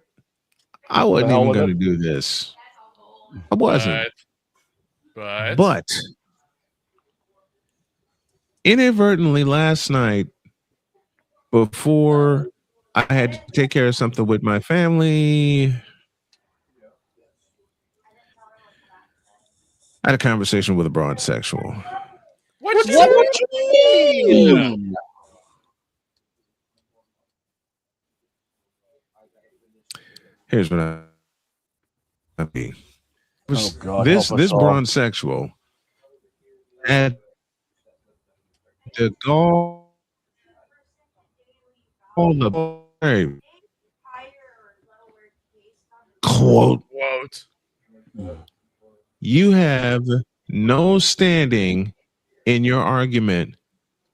I wasn't hell even with going to it? do this. I wasn't. But inadvertently last night, before I had to take care of something with my family, I had a conversation with a Bronzexual. What you mean? Here's what I mean. Oh, God, this help us all. Bronzexual had the gall on the quote, you have no standing in your argument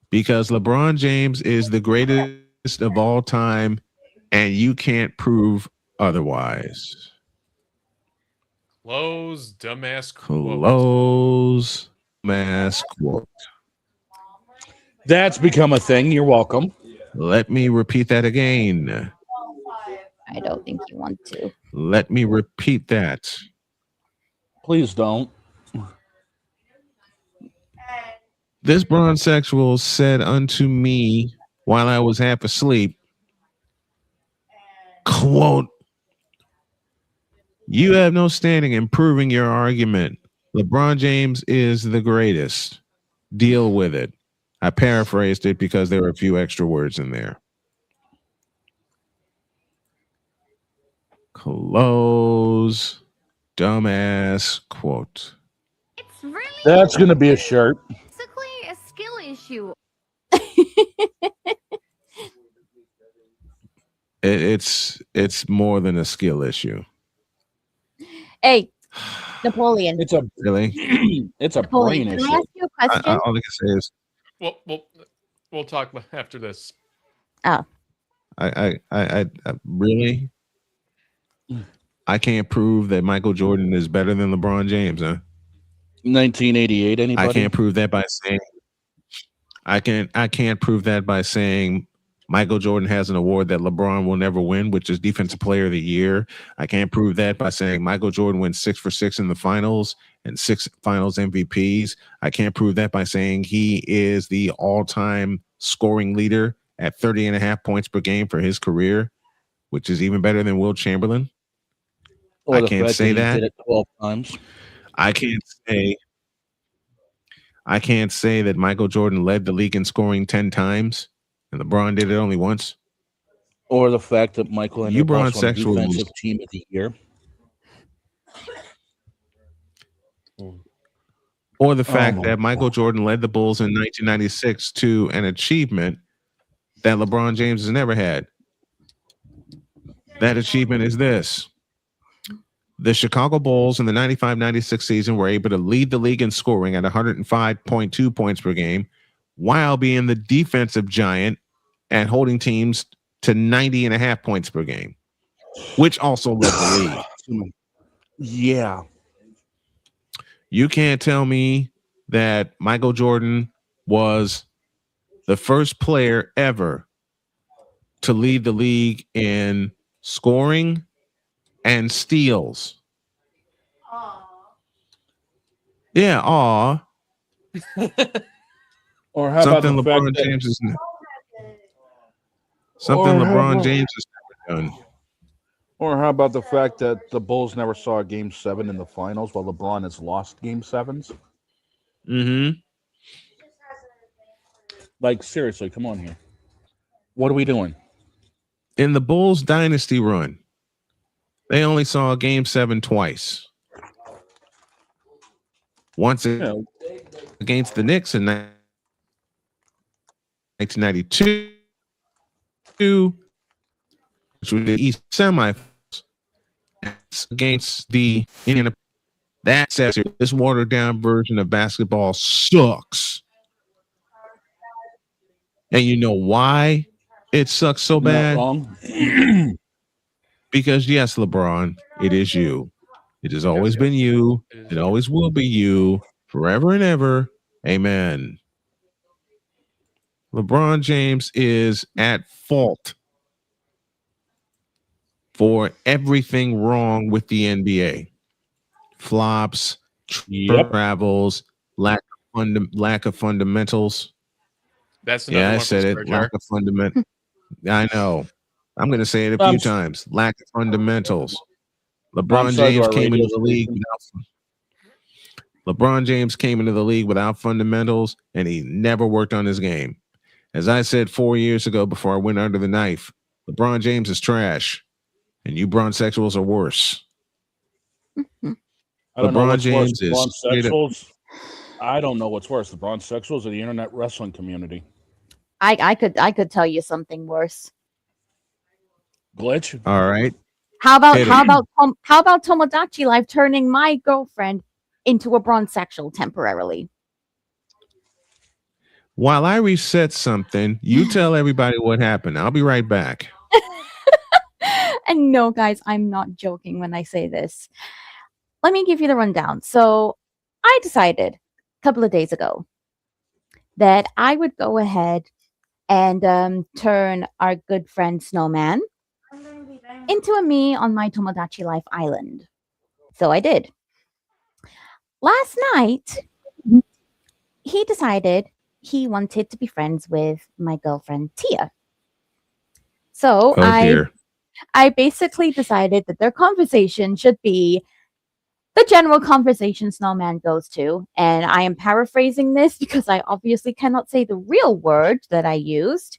because LeBron James is the greatest of all time and you can't prove otherwise. Close, dumbass Close, mass quote. That's become a thing. You're welcome. Let me repeat that again. I don't think you want to. Let me repeat that. Please don't. This Bronzexual said unto me while I was half asleep, quote, you have no standing in proving your argument. LeBron James is the greatest. Deal with it. I paraphrased it because there were a few extra words in there. Close, dumbass quote. It's really That's going to be a shirt. basically a skill issue. It's more than a skill issue. Hey, Napoleon. It's a Really? it's a Napoleon, brain can I issue. ask you a question? All I can say is We'll talk after this. Oh. I really I can't prove that Michael Jordan is better than LeBron James, huh? 1988. Anybody? I can't prove that by saying I can't prove that by saying Michael Jordan has an award that LeBron will never win, which is Defensive Player of the Year. I can't prove that by saying Michael Jordan wins 6 for 6 in the finals and 6 finals MVPs. I can't prove that by saying he is the all-time scoring leader at 30.5 points per game for his career, which is even better than Wilt Chamberlain. Or I the can't fact say that he that. did it 12 times. I can't say that Michael Jordan led the league in scoring 10 times and LeBron did it only once. Or the fact that Michael ended You up also on Bronzexuals. Defensive Team of the Year. or the fact that Michael Jordan led the Bulls in 1996 to an achievement that LeBron James has never had. That achievement is this. The Chicago Bulls in the 95-96 season were able to lead the league in scoring at 105.2 points per game while being the defensive giant and holding teams to 90.5 points per game, which also led the league. Yeah. You can't tell me that Michael Jordan was the first player ever to lead the league in scoring and steals. Yeah, aw. Or how something about the LeBron fact that, James has something LeBron James has never done. Or how about the fact that the Bulls never saw a Game 7 in the finals while LeBron has lost Game 7s? Mm-hmm. Like, seriously, come on here. What are we doing? In the Bulls dynasty run, they only saw a Game 7 twice. Once against the Knicks in 1992, which was the East semifinals against the Indiana. That says this watered down version of basketball sucks. And you know why it sucks so bad? Not wrong. Because yes, LeBron, it is you. It has always been you. It always will be you forever and ever. Amen. LeBron James is at fault for everything wrong with the NBA. Flops, travels, lack of fundamentals. That's yeah, I one said it. Lack of fundament. I know. I'm going to say it a few times. Lack of fundamentals. LeBron James came into the league without fundamentals, and he never worked on his game. As I said 4 years ago before I went under the knife, LeBron James is trash, and you bronsexuals are worse. I don't know LeBron what's James worse, is bronsexuals. I don't know what's worse, the bronsexuals or the internet wrestling community. I could tell you something worse. Glitch. All right. How about Tomodachi Life turning my girlfriend into a bronsexual temporarily? While I reset something, you tell everybody what happened. I'll be right back. And no, guys, I'm not joking when I say this. Let me give you the rundown. So I decided a couple of days ago that I would go ahead and turn our good friend Snowman into a me on my Tomodachi Life Island. So I did. Last night, he decided he wanted to be friends with my girlfriend Tia. So I basically decided that their conversation should be the general conversation Snowman goes to. And I am paraphrasing this because I obviously cannot say the real word that I used.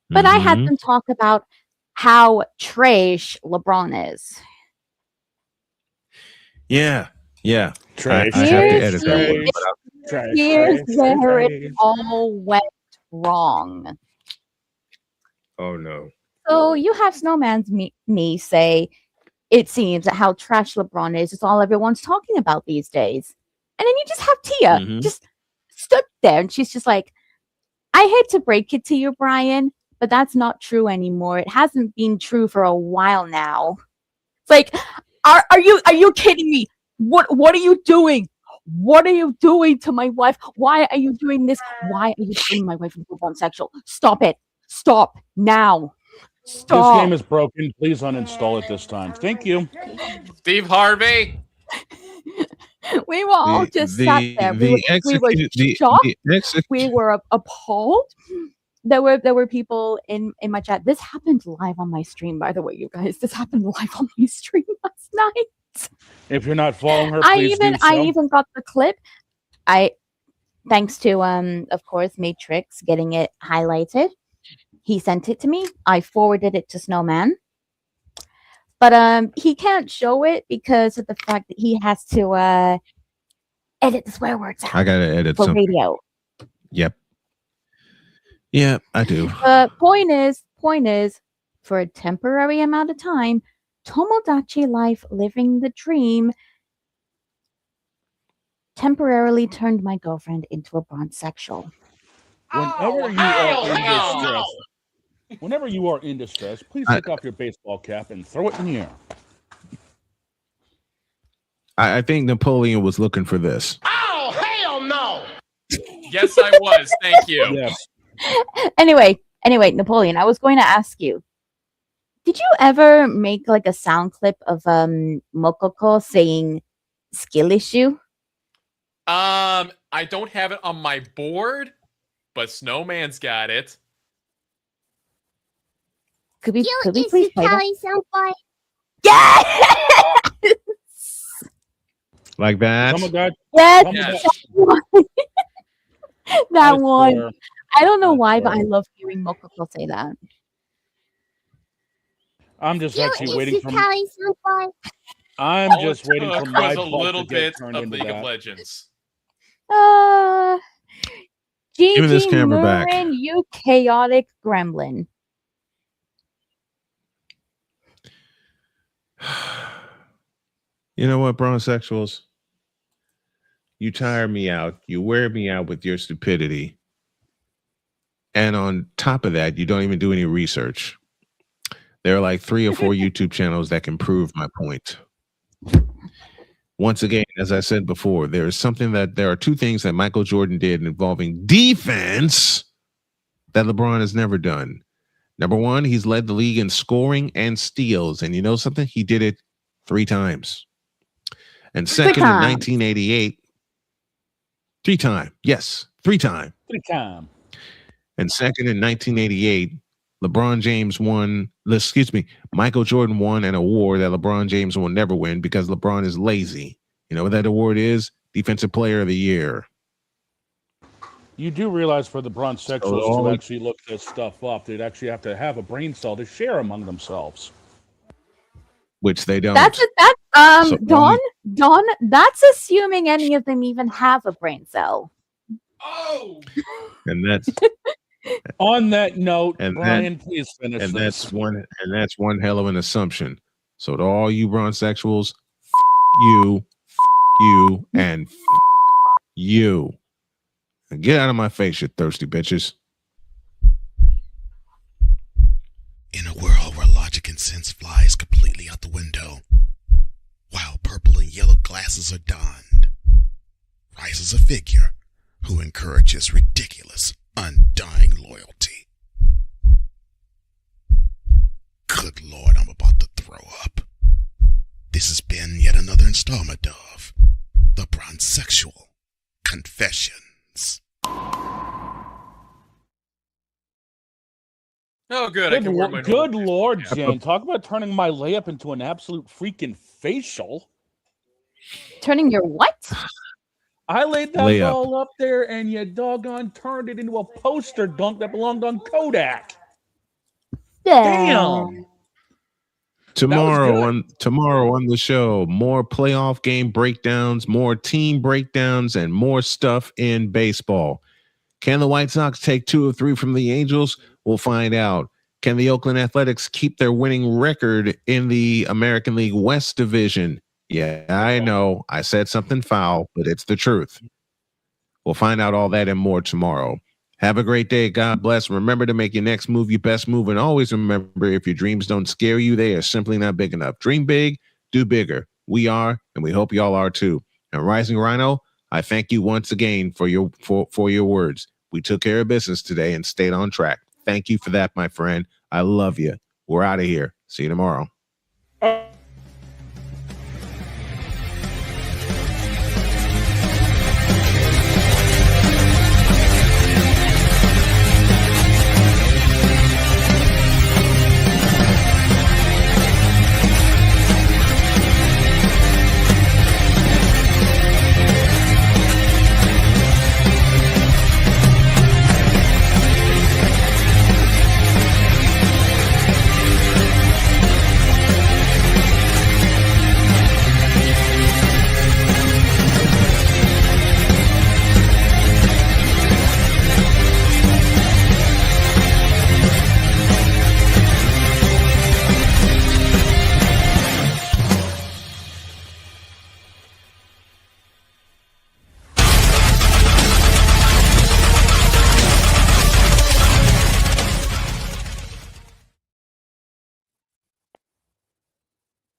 But I had them talk about how trash LeBron is. Yeah. Trash. I have to edit that one. Here's where it all went wrong. Oh, no. So you have Snowman's me say, it seems that how trash LeBron is all everyone's talking about these days. And then you just have Tia just stood there and she's just like, I hate to break it to you, Brian, but that's not true anymore. It hasn't been true for a while now. It's like, are you kidding me? What are you doing? What are you doing to my wife? Why are you doing this? Why are you turning my wife into a bisexual? Stop it. Stop now. Stop. This game is broken. Please uninstall it this time. Thank you. Steve Harvey. We were all just sat there. We were shocked. We were appalled. There were people in my chat. This happened live on my stream, by the way, you guys. This happened live on my stream last night. If you're not following her, please do so. I even got the clip. Thanks to of course Matrix getting it highlighted. He sent it to me. I forwarded it to Snowman. But he can't show it because of the fact that he has to edit the swear words out. I gotta edit for something. radio. Yep. Yeah, I do. Point is, for a temporary amount of time, Tomodachi Life living the dream temporarily turned my girlfriend into a bronzesexual. Whenever you are in distress, please take off your baseball cap and throw it in the air. I think Napoleon was looking for this. Oh, hell no! Yes, I was. Thank you. Yes. Anyway, Napoleon, I was going to ask you, did you ever make like a sound clip of Mokoko saying skill issue? I don't have it on my board, but Snowman's got it. Could we please play that? Yes! Like that? Yes. That one. I don't know why, but I love hearing Mokoko say that. I'm just actually waiting for. All I'm just it waiting took for my was a butt little to get bit turned of into League that. of Legends. Give me this Gigi camera back. Murin, you chaotic gremlin. You know what, bronzesexuals? You tire me out. You wear me out with your stupidity. And on top of that, you don't even do any research. There are like 3 or 4 YouTube channels that can prove my point. Once again, as I said before, there are 2 things that Michael Jordan did involving defense that LeBron has never done. Number 1, he's led the league in scoring and steals. And you know something? He did it 3 times. And second, in 1988, 3 time. Yes, 3 time. 3 time. And second, in 1988, Michael Jordan won an award that LeBron James will never win because LeBron is lazy. You know what that award is? Defensive Player of the Year. You do realize for the bronzesexuals to actually look this stuff up, they'd actually have to have a brain cell to share among themselves. Which they don't. Don, that's assuming any of them even have a brain cell. Oh. And that's on that note, and Brian, please finish and this. that's one hell of an assumption. So to all you bronzesexuals, you, and you. And get out of my face, you thirsty bitches. In a world where logic and sense flies completely out the window, while purple and yellow glasses are donned, rises a figure who encourages ridiculous, undying loyalty. Good Lord, I'm about to throw up. This has been yet another installment of The Bronzesexual Confessions. Oh, good. I can wear my Good normal Lord, pants. Jen. Talk about turning my layup into an absolute freaking facial. Turning your what? I laid that Layup. ball up there and you doggone turned it into a poster dunk that belonged on Kodak. Damn. Tomorrow on the show, more playoff game breakdowns, more team breakdowns, and more stuff in baseball. Can the White Sox take 2 of 3 from the Angels? We'll find out. Can the Oakland Athletics keep their winning record in the American League West Division? Yeah, I know. I said something foul, but it's the truth. We'll find out all that and more tomorrow. Have a great day. God bless. Remember to make your next move your best move. And always remember, if your dreams don't scare you, they are simply not big enough. Dream big, do bigger. We are, and we hope y'all are too. And Rising Rhino, I thank you once again for your words. We took care of business today and stayed on track. Thank you for that, my friend. I love you. We're out of here. See you tomorrow.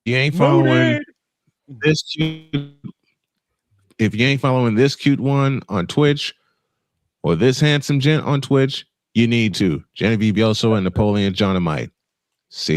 you ain't following this cute, if you ain't following this cute one on Twitch or this handsome gent on Twitch, you need to. Genevieve Yoso and Napoleon Dynamite. See